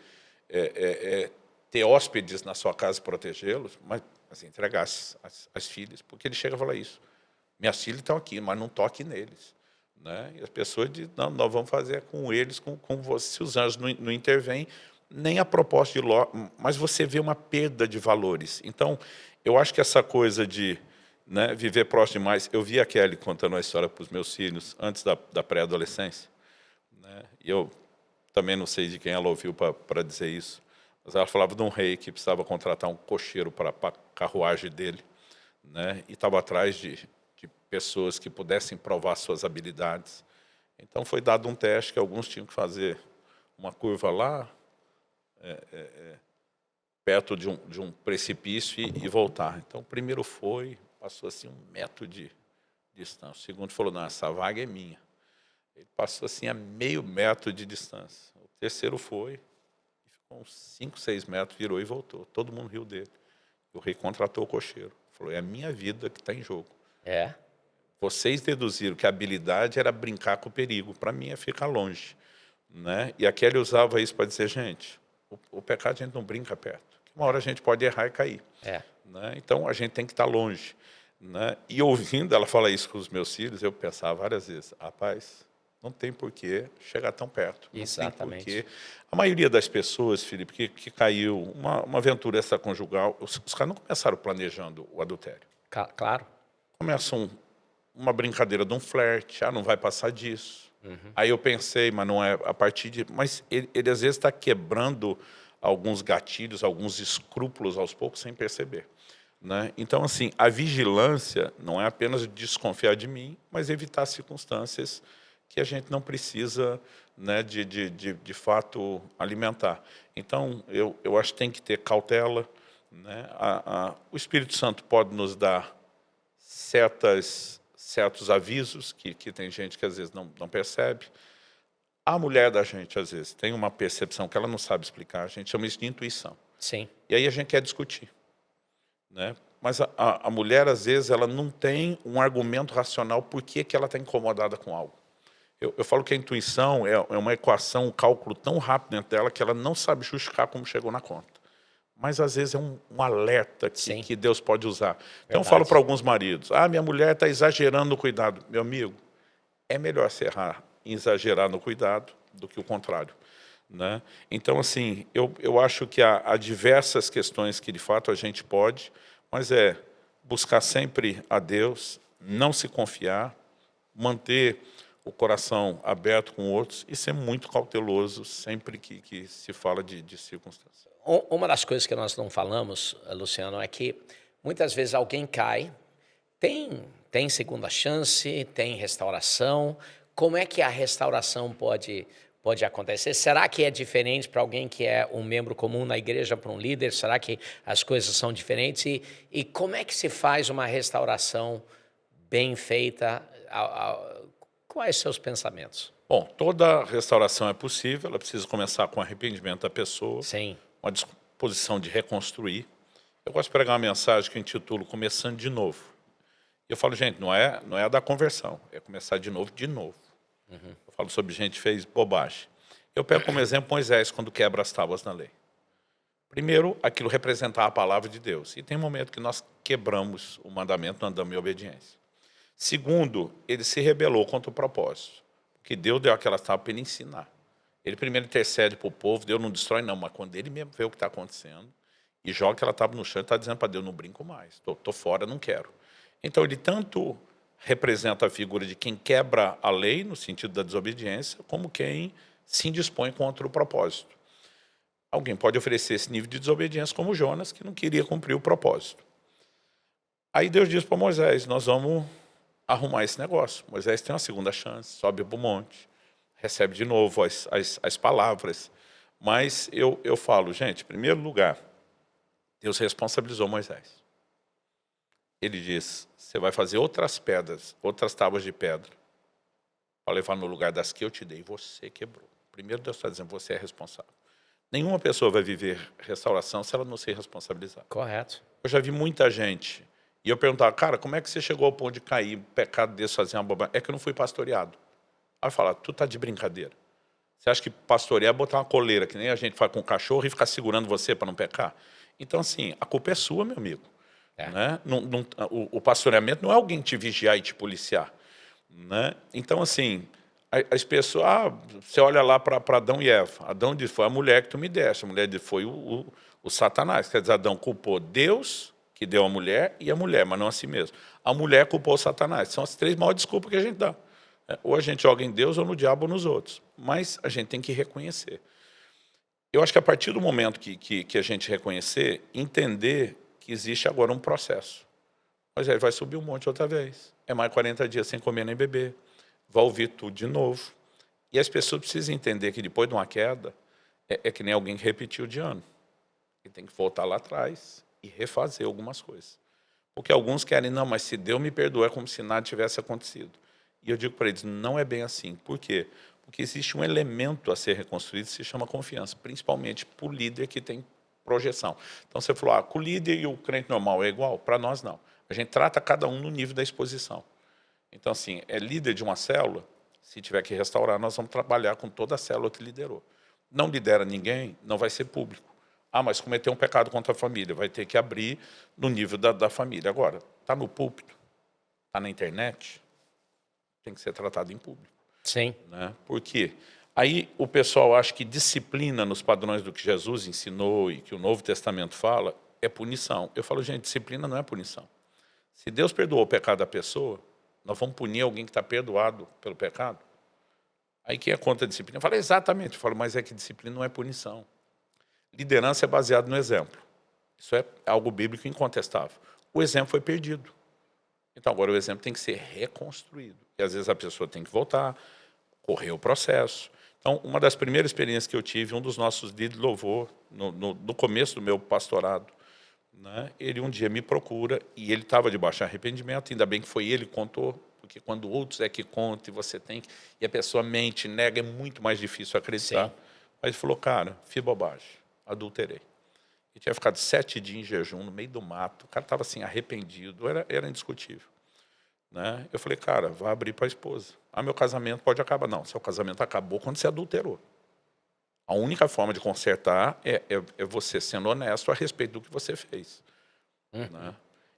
ter hóspedes na sua casa e protegê-los, mas entregar as filhas, porque ele chega a falar isso. Minhas filhas estão aqui, mas não toque neles. Né? E as pessoas dizem, não, nós vamos fazer com eles, com você. Se os anjos não intervêm, nem a proposta de Ló, mas você vê uma perda de valores. Então, eu acho que essa coisa de viver próximo demais, eu vi a Kelly contando a história para os meus filhos antes da pré-adolescência, né? E eu também não sei de quem ela ouviu para dizer isso, mas ela falava de um rei que precisava contratar um cocheiro para a carruagem dele, né? E estava atrás de pessoas que pudessem provar suas habilidades. Então foi dado um teste que alguns tinham que fazer uma curva lá, perto de um precipício e voltar. Então o primeiro passou assim 1 metro de distância. O segundo falou, não, essa vaga é minha. Ele passou assim a meio metro de distância. O terceiro foi, ficou uns 5, 6 metros, virou e voltou. Todo mundo riu dele. O rei contratou o cocheiro. Falou, é a minha vida que está em jogo. Vocês deduziram que a habilidade era brincar com o perigo. Para mim é ficar longe. Né? E a Kelly usava isso para dizer, gente, o pecado a gente não brinca perto. Uma hora a gente pode errar e cair. Né? Então a gente tem que estar longe. Né? E ouvindo ela falar isso com os meus filhos, eu pensava várias vezes, rapaz, não tem porquê chegar tão perto. Exatamente. Não tem porquê. A maioria das pessoas, Felipe, que caiu uma aventura extraconjugal, os caras não começaram planejando o adultério. Claro. Começam uma brincadeira de um flerte, não vai passar disso. Aí eu pensei, mas não é a partir de... Mas ele às vezes está quebrando alguns gatilhos, alguns escrúpulos aos poucos sem perceber. Né? Então, assim, a vigilância não é apenas desconfiar de mim, mas evitar circunstâncias que a gente não precisa, né, de fato alimentar. Então, eu acho que tem que ter cautela. Né? O Espírito Santo pode nos dar certos avisos que tem gente que às vezes não percebe. A mulher da gente, às vezes, tem uma percepção que ela não sabe explicar. A gente chama isso de intuição. Sim. E aí a gente quer discutir. Né? Mas a mulher, às vezes, ela não tem um argumento racional por que ela está incomodada com algo. Eu falo que a intuição é uma equação, um cálculo tão rápido dentro dela que ela não sabe justificar como chegou na conta. Mas, às vezes, é um alerta que Deus pode usar. Então, eu falo para alguns maridos, minha mulher está exagerando no cuidado. Meu amigo, é melhor você errar em exagerar no cuidado do que o contrário. né? Então, assim, eu acho que há diversas questões que, de fato, a gente pode, mas buscar sempre a Deus, não se confiar, manter o coração aberto com outros e ser muito cauteloso sempre que se fala de circunstâncias. Uma das coisas que nós não falamos, Luciano, é que muitas vezes alguém cai, tem segunda chance, tem restauração. Como é que a restauração pode acontecer? Será que é diferente para alguém que é um membro comum na igreja, para um líder? Será que as coisas são diferentes? E como é que se faz uma restauração bem feita? Quais são seus pensamentos? Bom, toda restauração é possível, ela precisa começar com arrependimento da pessoa, Sim. uma disposição de reconstruir. Eu gosto de pregar uma mensagem que eu intitulo Começando de Novo. E eu falo, gente, não é a da conversão, é começar de novo, de novo. Eu falo sobre gente que fez bobagem. Eu pego como exemplo Moisés, quando quebra as tábuas na lei. Primeiro, aquilo representava a palavra de Deus. E tem um momento que nós quebramos o mandamento, não andamos em obediência. Segundo, ele se rebelou contra o propósito. Porque Deus deu aquela tábua para ele ensinar. Ele primeiro intercede para o povo, Deus não destrói não, mas quando ele mesmo vê o que está acontecendo e joga aquela tábua no chão, ele está dizendo para Deus, não brinco mais, estou fora, não quero. Então ele tanto representa a figura de quem quebra a lei, no sentido da desobediência, como quem se indispõe contra o propósito. Alguém pode oferecer esse nível de desobediência como Jonas, que não queria cumprir o propósito. Aí Deus diz para Moisés, nós vamos arrumar esse negócio. Moisés tem uma segunda chance, sobe para o monte, recebe de novo as palavras. Mas eu falo, gente, em primeiro lugar, Deus responsabilizou Moisés. Ele diz, você vai fazer outras pedras, outras tábuas de pedra, para levar no lugar das que eu te dei, você quebrou. Primeiro Deus está dizendo, você é responsável. Nenhuma pessoa vai viver restauração se ela não se responsabilizar. Correto. Eu já vi muita gente, e eu perguntava, cara, como é que você chegou ao ponto de cair, pecado desse, fazer uma bobagem? É que eu não fui pastoreado. Aí eu falo, tu tá de brincadeira. Você acha que pastorear é botar uma coleira, que nem a gente faz com o cachorro, e ficar segurando você para não pecar? Então, assim, a culpa é sua, meu amigo. Né? O pastoreamento não é alguém te vigiar e te policiar. Né? Então, assim, as pessoas... você olha lá para Adão e Eva. Adão disse, foi a mulher que tu me deste. A mulher disse, foi o Satanás. Quer dizer, Adão culpou Deus, que deu a mulher, e a mulher, mas não a si mesmo. A mulher culpou o Satanás. São as três maiores desculpas que a gente dá. Ou a gente joga em Deus, ou no diabo, ou nos outros. Mas a gente tem que reconhecer. Eu acho que a partir do momento que a gente reconhecer, entender que existe agora um processo. Mas aí vai subir um monte outra vez. É mais 40 dias sem comer nem beber. Vai ouvir tudo de novo. E as pessoas precisam entender que depois de uma queda, é que nem alguém que repetiu de ano. Ele tem que voltar lá atrás e refazer algumas coisas. Porque alguns querem, não, mas se Deus me perdoa, é como se nada tivesse acontecido. E eu digo para eles, não é bem assim. Por quê? Porque existe um elemento a ser reconstruído que se chama confiança, principalmente para o líder que tem projeção. Então você falou, com o líder e o crente normal é igual? Para nós não. A gente trata cada um no nível da exposição. Então assim, é líder de uma célula, se tiver que restaurar, nós vamos trabalhar com toda a célula que liderou. Não lidera ninguém, não vai ser público. Mas cometeu um pecado contra a família, vai ter que abrir no nível da família. Agora, está no púlpito, está na internet, tem que ser tratado em público. Sim. Né? Por quê? Aí o pessoal acha que disciplina nos padrões do que Jesus ensinou e que o Novo Testamento fala é punição. Eu falo, gente, disciplina não é punição. Se Deus perdoou o pecado da pessoa, nós vamos punir alguém que está perdoado pelo pecado? Aí quem é contra a disciplina fala, exatamente. Eu falo, mas é que disciplina não é punição. Liderança é baseado no exemplo. Isso é algo bíblico incontestável. O exemplo foi perdido. Então agora o exemplo tem que ser reconstruído. E às vezes a pessoa tem que voltar, correr o processo. Então, uma das primeiras experiências que eu tive, um dos nossos líderes de louvor, no começo do meu pastorado, né, ele um dia me procura e ele estava de baixo arrependimento, ainda bem que foi ele que contou, porque quando outros é que contam e você tem que... E a pessoa mente, nega, é muito mais difícil acreditar. Sim. Aí ele falou, cara, fiz bobagem, adulterei. Ele tinha ficado 7 dias em jejum, no meio do mato, o cara estava assim, arrependido, era indiscutível. Né? Eu falei, cara, vai abrir para a esposa. Meu casamento pode acabar. Não, seu casamento acabou quando você adulterou. A única forma de consertar é você sendo honesto a respeito do que você fez. Né?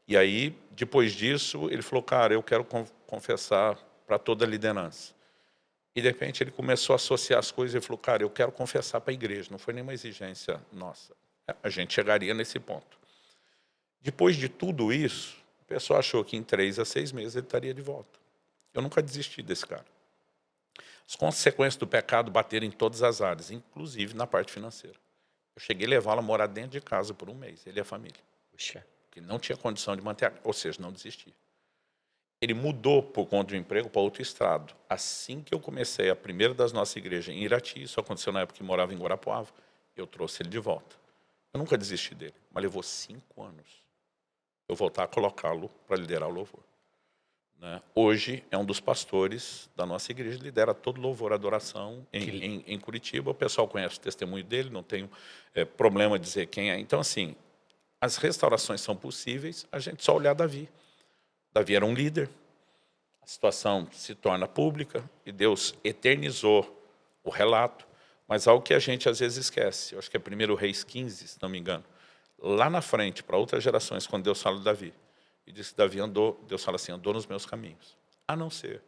E aí, depois disso, ele falou, cara, eu quero confessar para toda a liderança. E de repente ele começou a associar as coisas e falou, cara, eu quero confessar para a igreja. Não foi nenhuma exigência nossa. A gente chegaria nesse ponto. Depois de tudo isso, o pessoal achou que em 3 a 6 meses ele estaria de volta. Eu nunca desisti desse cara. As consequências do pecado bateram em todas as áreas, inclusive na parte financeira. Eu cheguei a levá-lo a morar dentro de casa por um mês, ele e a família. Puxa. Porque não tinha condição de manter, ou seja, não desistia. Ele mudou por conta do emprego para outro estado. Assim que eu comecei a primeira das nossas igrejas em Irati, isso aconteceu na época que morava em Guarapuava, eu trouxe ele de volta. Eu nunca desisti dele, mas levou 5 anos eu voltar a colocá-lo para liderar o louvor. Né? Hoje é um dos pastores da nossa igreja, lidera todo louvor, adoração em Curitiba. O pessoal conhece o testemunho dele, não tenho problema de dizer quem é. Então, assim, as restaurações são possíveis, a gente só olhar Davi. Davi era um líder, a situação se torna pública e Deus eternizou o relato, mas algo que a gente às vezes esquece, eu acho que é 1 Reis 15, se não me engano, lá na frente, para outras gerações, quando Deus fala de Davi, e diz que Davi andou, Deus fala assim, andou nos meus caminhos, a não ser,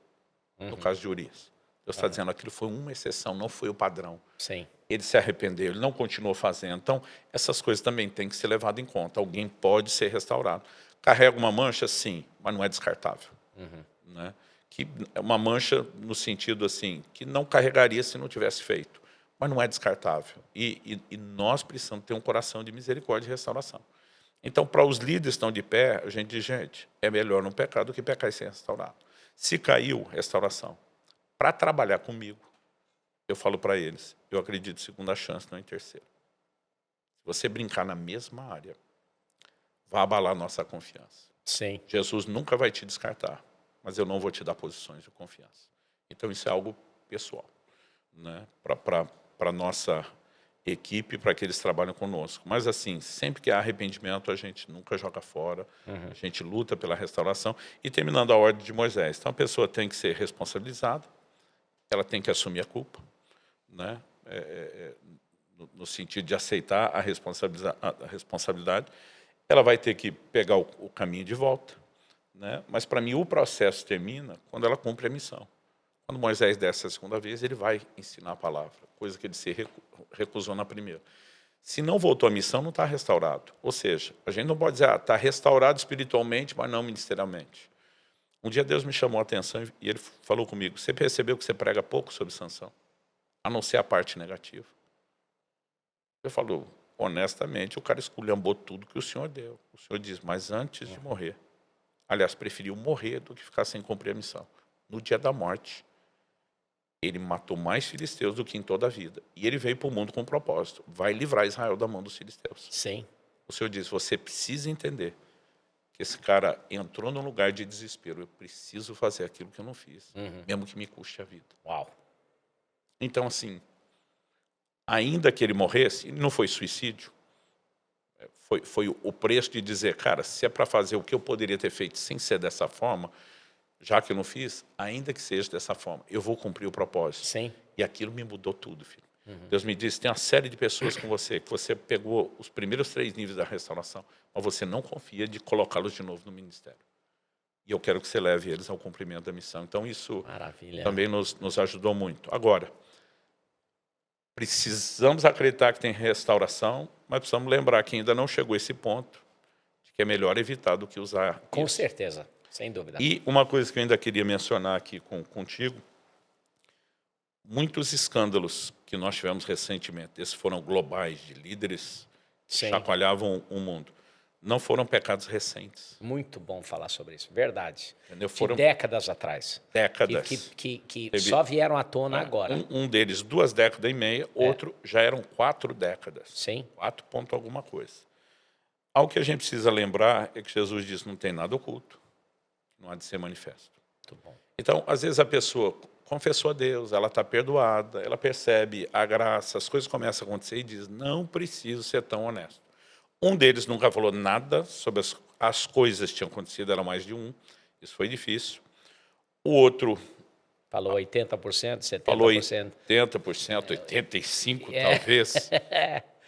no caso de Urias. Deus está dizendo, aquilo foi uma exceção, não foi o padrão. Sim. Ele se arrependeu, ele não continuou fazendo. Então, essas coisas também têm que ser levadas em conta. Alguém pode ser restaurado. Carrega uma mancha, sim, mas não é descartável. Né? Que é uma mancha no sentido assim, que não carregaria se não tivesse feito, mas não é descartável. E nós precisamos ter um coração de misericórdia e restauração. Então, para os líderes que estão de pé, a gente diz, gente, é melhor não pecar do que pecar e ser restaurado. Se caiu, restauração. Para trabalhar comigo, eu falo para eles, eu acredito em segunda chance, não em terceira. Se você brincar na mesma área, vai abalar nossa confiança. Sim. Jesus nunca vai te descartar, mas eu não vou te dar posições de confiança. Então isso é algo pessoal, né? Para a nossa equipe, para que eles trabalhem conosco. Mas assim, sempre que há arrependimento, a gente nunca joga fora, a gente luta pela restauração. E terminando a ordem de Moisés, então a pessoa tem que ser responsabilizada, ela tem que assumir a culpa, né? No sentido de aceitar a responsabilidade, ela vai ter que pegar o caminho de volta, né? Mas para mim o processo termina quando ela cumpre a missão. Quando Moisés desce a segunda vez, ele vai ensinar a palavra, coisa que ele se recusou na primeira. Se não voltou à missão, não está restaurado. Ou seja, a gente não pode dizer, está restaurado espiritualmente, mas não ministerialmente. Um dia Deus me chamou a atenção e ele falou comigo, você percebeu que você prega pouco sobre Sansão? A não ser a parte negativa. Eu falo, honestamente, o cara esculhambou tudo que o Senhor deu. O Senhor diz, mas antes de morrer, aliás, preferiu morrer do que ficar sem cumprir a missão. No dia da morte, ele matou mais filisteus do que em toda a vida. E ele veio para o mundo com um propósito, vai livrar Israel da mão dos filisteus. Sim. O Senhor diz, você precisa entender que esse cara entrou num lugar de desespero. Eu preciso fazer aquilo que eu não fiz, mesmo que me custe a vida. Uau. Então, assim, ainda que ele morresse, não foi suicídio, foi o preço de dizer, cara, se é para fazer o que eu poderia ter feito sem ser dessa forma, já que eu não fiz, ainda que seja dessa forma, eu vou cumprir o propósito. Sim. E aquilo me mudou tudo, filho. Deus me disse, tem uma série de pessoas com você, que você pegou os primeiros 3 níveis da restauração, mas você não confia de colocá-los de novo no ministério. E eu quero que você leve eles ao cumprimento da missão. Então isso também nos ajudou muito. Agora, precisamos acreditar que tem restauração, mas precisamos lembrar que ainda não chegou esse ponto, de que é melhor evitar do que usar Com isso. certeza, sem dúvida. E uma coisa que eu ainda queria mencionar aqui contigo, muitos escândalos que nós tivemos recentemente, esses foram globais, de líderes que chacoalhavam o mundo, não foram pecados recentes. Muito bom falar sobre isso, verdade. Entendeu? Foram de décadas atrás. Décadas. Que só vieram à tona agora. Um deles 2 décadas e meia, outro já eram 4 décadas. Sim. 4 ponto alguma coisa. Algo que a gente precisa lembrar é que Jesus disse, não tem nada oculto, não há de ser manifesto. Muito bom. Então, às vezes a pessoa confessou a Deus, ela está perdoada, ela percebe a graça, as coisas começam a acontecer e diz, não preciso ser tão honesto. Um deles nunca falou nada sobre as coisas que tinham acontecido, era mais de um, isso foi difícil. O outro... Falou 80%, 70%. Falou 80%, 85% talvez.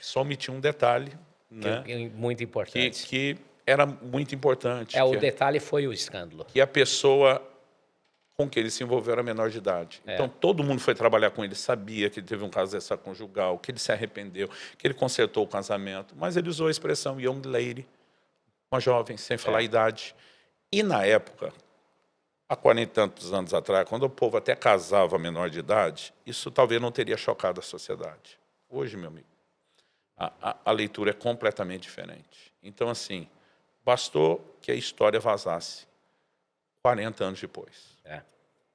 Só omitiu um detalhe, né? Muito importante. Que era muito importante. O detalhe foi o escândalo. Que a pessoa com que ele se envolveu era menor de idade. Então, todo mundo foi trabalhar com ele, sabia que ele teve um caso extraconjugal, que ele se arrependeu, que ele consertou o casamento, mas ele usou a expressão young lady, uma jovem, sem falar a idade. E, na época, há 40 e tantos anos atrás, quando o povo até casava menor de idade, isso talvez não teria chocado a sociedade. Hoje, meu amigo, a leitura é completamente diferente. Então, assim, bastou que a história vazasse 40 anos depois.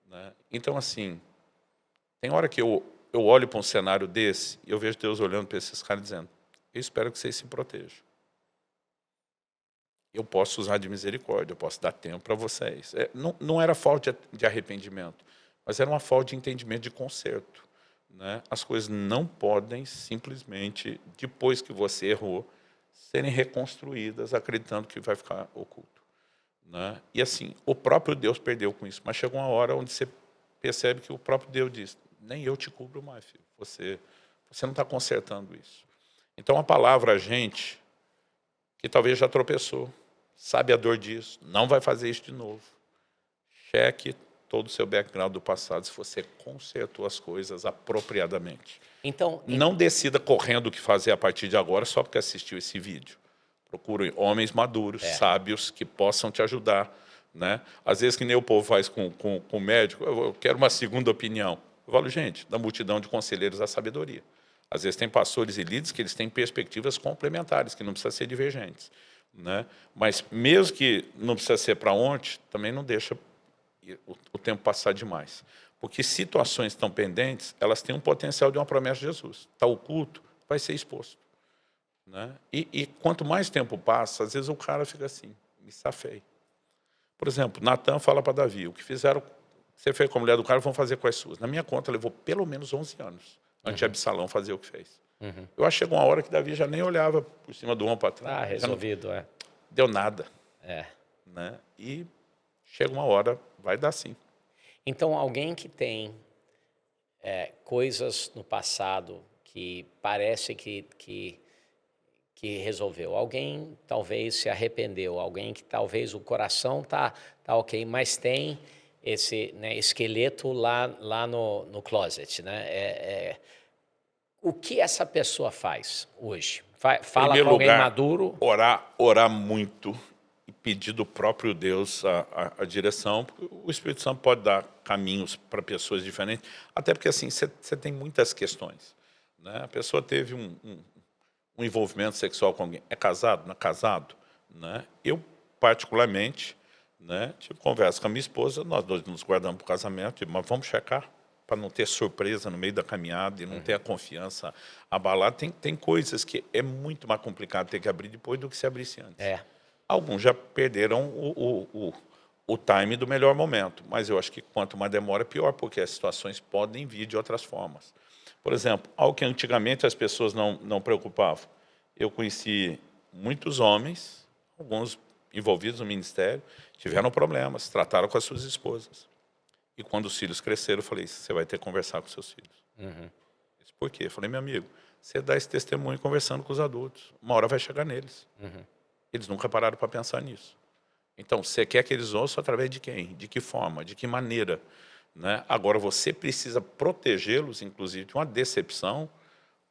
Né? Então, assim, tem hora que eu olho para um cenário desse e eu vejo Deus olhando para esses caras dizendo, eu espero que vocês se protejam. Eu posso usar de misericórdia, eu posso dar tempo para vocês. Não era falta de arrependimento, mas era uma falta de entendimento de conserto. Né? As coisas não podem simplesmente, depois que você errou, serem reconstruídas acreditando que vai ficar oculto. Né? E assim, o próprio Deus perdeu com isso, mas chegou uma hora onde você percebe que o próprio Deus diz, nem eu te cubro mais, filho. Você não está consertando isso. Então a palavra gente, que talvez já tropeçou, sabe a dor disso, não vai fazer isso de novo. Cheque todo o seu background do passado, se você consertou as coisas apropriadamente. Então, não decida correndo o que fazer a partir de agora só porque assistiu esse vídeo. Procure homens maduros, sábios, que possam te ajudar. Né? Às vezes, que nem o povo faz com o médico, eu quero uma segunda opinião. Eu falo, gente, da multidão de conselheiros, a sabedoria. Às vezes tem pastores e líderes que eles têm perspectivas complementares, que não precisam ser divergentes. Né? Mas mesmo que não precisa ser para ontem, também não deixa o tempo passar demais. Porque situações estão pendentes, elas têm um potencial de uma promessa de Jesus. Está oculto, vai ser exposto. Né? E quanto mais tempo passa, às vezes o cara fica assim, me safei. Por exemplo, Natan fala para Davi, o que fizeram, você fez com a mulher do cara, vão fazer com as suas. Na minha conta, levou pelo menos 11 anos antes de Absalão fazer o que fez. Eu acho que chegou uma hora que Davi já nem olhava por cima do ombro para trás. Resolvido, deu nada. Né? E chega uma hora, vai dar sim. Então, alguém que tem coisas no passado que parece que resolveu, alguém talvez se arrependeu, alguém que talvez o coração tá ok, mas tem esse esqueleto lá no closet, né? O que essa pessoa faz hoje? Fala com alguém maduro? Orar muito e pedir do próprio Deus a direção, porque o Espírito Santo pode dar caminhos para pessoas diferentes, até porque assim, você tem muitas questões. Né? A pessoa teve um envolvimento sexual com alguém, é casado, não é casado? Né? Eu, particularmente, né, tive conversa com a minha esposa, nós dois nos guardamos para o casamento, mas vamos checar, para não ter surpresa no meio da caminhada e não ter a confiança abalada. Tem coisas que é muito mais complicado ter que abrir depois do que se abrisse antes. Alguns já perderam o time do melhor momento, mas eu acho que quanto mais demora, pior, porque as situações podem vir de outras formas. Por exemplo, algo que antigamente as pessoas não preocupavam. Eu conheci muitos homens, alguns envolvidos no ministério, tiveram problemas, trataram com as suas esposas. E quando os filhos cresceram, eu falei, você vai ter que conversar com seus filhos. Disse, por quê? Eu falei, meu amigo, você dá esse testemunho conversando com os adultos. Uma hora vai chegar neles. Eles nunca pararam para pensar nisso. Então, você quer que eles ouçam através de quem? De que forma? De que maneira? Né? Agora, você precisa protegê-los, inclusive, de uma decepção,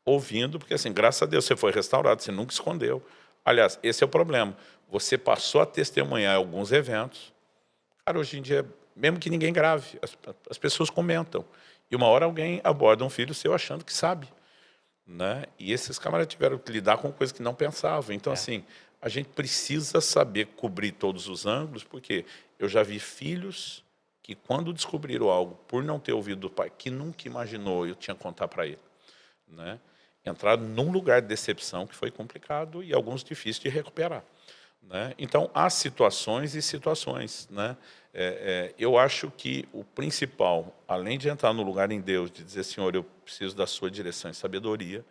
ouvindo, porque, assim, graças a Deus, você foi restaurado, você nunca escondeu. Aliás, esse é o problema. Você passou a testemunhar alguns eventos. Cara, hoje em dia, mesmo que ninguém grave, as pessoas comentam. E uma hora alguém aborda um filho seu achando que sabe. Né? E esses camaradas tiveram que lidar com coisas que não pensavam. Então, assim, a gente precisa saber cobrir todos os ângulos, porque eu já vi filhos que, quando descobriram algo, por não ter ouvido do pai, que nunca imaginou, eu tinha que contar para ele. Né? Entraram num lugar de decepção que foi complicado e alguns difíceis de recuperar. Né? Então, há situações e situações. Né? Eu acho que o principal, além de entrar no lugar em Deus, de dizer, Senhor, eu preciso da sua direção e sabedoria,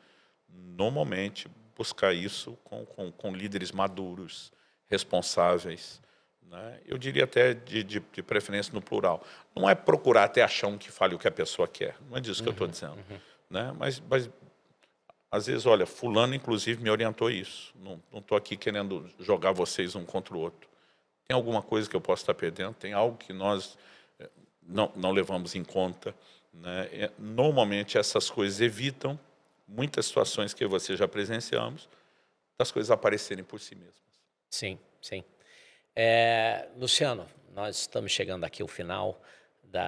normalmente buscar isso com líderes maduros, responsáveis. Né? Eu diria até de preferência no plural. Não é procurar até achar um que fale o que a pessoa quer. Não é disso que eu estou dizendo. Né? Mas às vezes, olha, fulano, inclusive, me orientou isso. Não estou aqui querendo jogar vocês um contra o outro. Tem alguma coisa que eu posso estar perdendo? Tem algo que nós não levamos em conta, né? Normalmente essas coisas evitam muitas situações que você já presenciamos, das coisas aparecerem por si mesmas. Sim, sim. Luciano, nós estamos chegando aqui ao final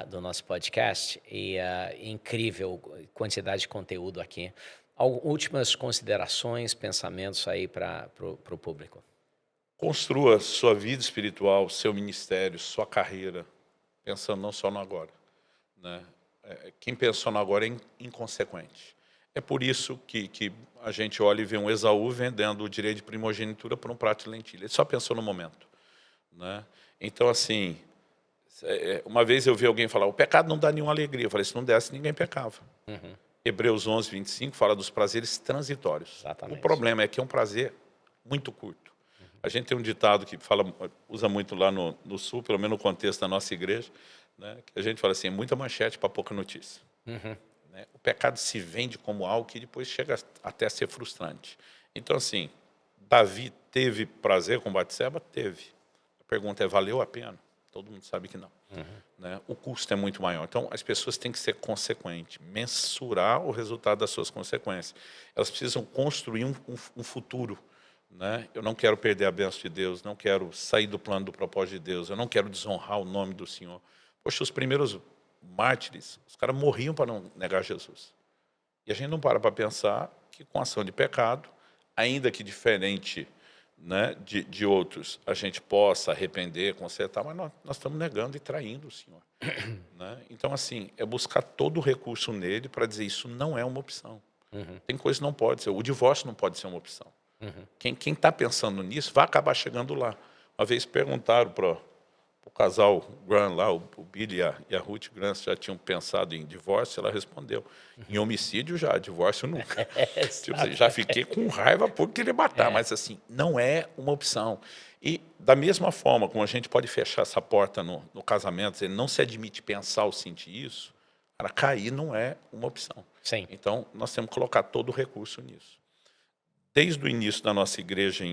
do nosso podcast e incrível quantidade de conteúdo aqui. Últimas considerações, pensamentos aí para o público. Construa sua vida espiritual, seu ministério, sua carreira, pensando não só no agora, né? Quem pensou no agora é inconsequente. É por isso que a gente olha e vê um Esaú vendendo o direito de primogenitura por um prato de lentilha. Ele só pensou no momento, né? Então, assim, uma vez eu vi alguém falar, o pecado não dá nenhuma alegria. Eu falei, se não desse, ninguém pecava. Uhum. Hebreus 11, 25 fala dos prazeres transitórios. Exatamente. O problema é que é um prazer muito curto. A gente tem um ditado que usa muito lá no Sul, pelo menos no contexto da nossa igreja, né, que a gente fala assim, muita manchete para pouca notícia. Uhum. Né? O pecado se vende como algo que depois chega até a ser frustrante. Então, assim, Davi teve prazer com Batseba? Teve. A pergunta é, valeu a pena? Todo mundo sabe que não. Uhum. Né? O custo é muito maior. Então, as pessoas têm que ser consequentes, mensurar o resultado das suas consequências. Elas precisam construir um futuro. Né? Eu não quero perder a bênção de Deus, não quero sair do plano do propósito de Deus, eu não quero desonrar o nome do Senhor. Poxa, os primeiros mártires, os caras morriam para não negar Jesus. E a gente não para pensar que com ação de pecado, ainda que diferente, né, de outros, a gente possa arrepender, consertar, mas nós estamos negando e traindo o Senhor. Né? Então, assim, é buscar todo o recurso nele para dizer isso não é uma opção. Uhum. Tem coisa que não pode ser, o divórcio não pode ser uma opção. Uhum. Quem está pensando nisso vai acabar chegando lá. Uma vez perguntaram para o casal Grant lá, o Billy e a Ruth Grant já tinham pensado em divórcio, ela respondeu, em homicídio já, divórcio nunca. Tipo assim, já fiquei com raiva por querer matar, mas assim, não é uma opção. E da mesma forma como a gente pode fechar essa porta no casamento, ele não se admite pensar ou sentir isso, para cair não é uma opção. Sim. Então, nós temos que colocar todo o recurso nisso. Desde o início da nossa igreja,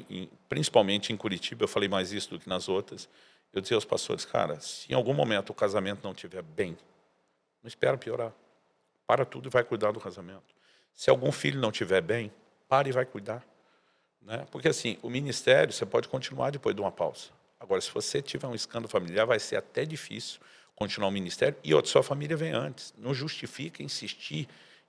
principalmente em Curitiba, eu falei mais isso do que nas outras, eu dizia aos pastores, cara, se em algum momento o casamento não estiver bem, não espera piorar. Para tudo e vai cuidar do casamento. Se algum filho não estiver bem, para e vai cuidar. Né? Porque assim, o ministério você pode continuar depois de uma pausa. Agora, se você tiver um escândalo familiar, vai ser até difícil continuar o ministério. E outra, sua família vem antes. Não justifica insistir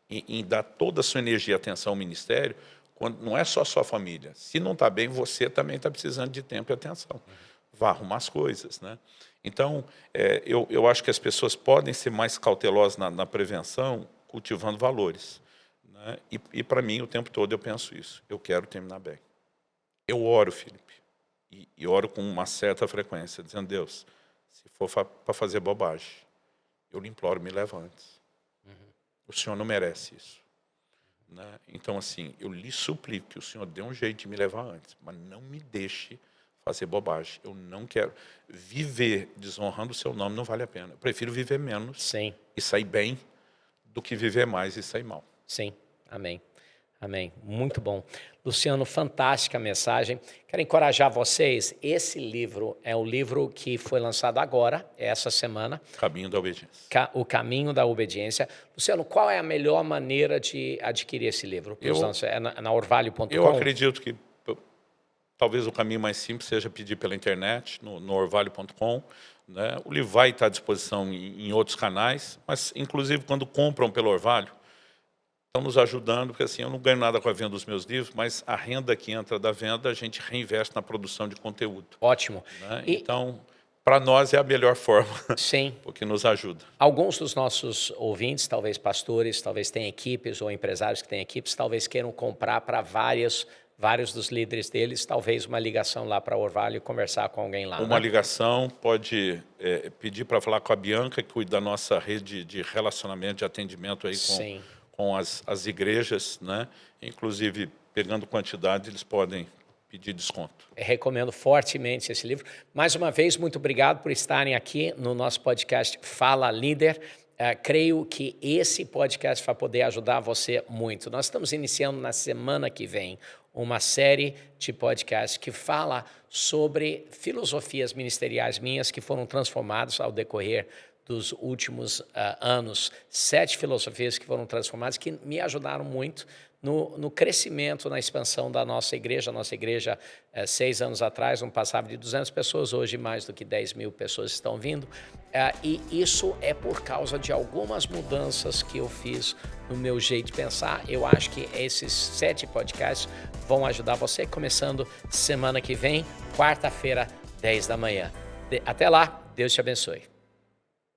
em dar toda a sua energia e atenção ao ministério, quando não é só a sua família. Se não está bem, você também está precisando de tempo e atenção. Vá arrumar as coisas. Né? Então, eu acho que as pessoas podem ser mais cautelosas na prevenção, cultivando valores. Né? E para mim, o tempo todo eu penso isso. Eu quero terminar bem. Eu oro, Felipe, e oro com uma certa frequência, dizendo, Deus, se for para fazer bobagem, eu lhe imploro, me leva antes. O Senhor não merece isso. Né? Então, assim, eu lhe suplico que o Senhor dê um jeito de me levar antes, mas não me deixe fazer bobagem. Eu não quero viver desonrando o seu nome, não vale a pena. Eu prefiro viver menos Sim. e sair bem do que viver mais e sair mal. Sim, amém. Amém. Muito bom. Luciano, fantástica mensagem. Quero encorajar vocês. Esse livro é o livro que foi lançado agora, essa semana. Caminho da Obediência. O Caminho da Obediência. Luciano, qual é a melhor maneira de adquirir esse livro? É na orvalho.com? Eu acredito que talvez o caminho mais simples seja pedir pela internet, no orvalho.com. Né? O livro vai estar à disposição em outros canais, mas inclusive quando compram pelo Orvalho, estão nos ajudando, porque assim, eu não ganho nada com a venda dos meus livros, mas a renda que entra da venda, a gente reinveste na produção de conteúdo. Ótimo. Né? Então, para nós é a melhor forma, sim, porque nos ajuda. Alguns dos nossos ouvintes, talvez pastores, talvez tenham equipes ou empresários que têm equipes, talvez queiram comprar para vários dos líderes deles, talvez uma ligação lá para Orvalho e conversar com alguém lá. Uma ligação, pode pedir para falar com a Bianca, que cuida da nossa rede de relacionamento, de atendimento aí com as igrejas, né? Inclusive, pegando quantidade, eles podem pedir desconto. Recomendo fortemente esse livro. Mais uma vez, muito obrigado por estarem aqui no nosso podcast Fala Líder. Creio que esse podcast vai poder ajudar você muito. Nós estamos iniciando na semana que vem uma série de podcasts que fala sobre filosofias ministeriais minhas que foram transformadas ao decorrer dos últimos anos, 7 filosofias que foram transformadas, que me ajudaram muito no crescimento, na expansão da nossa igreja. A nossa igreja, 6 anos atrás, não passava de 200 pessoas, hoje mais do que 10 mil pessoas estão vindo. E isso é por causa de algumas mudanças que eu fiz no meu jeito de pensar. Eu acho que esses 7 podcasts vão ajudar você, começando semana que vem, quarta-feira, 10 da manhã. Até lá, Deus te abençoe.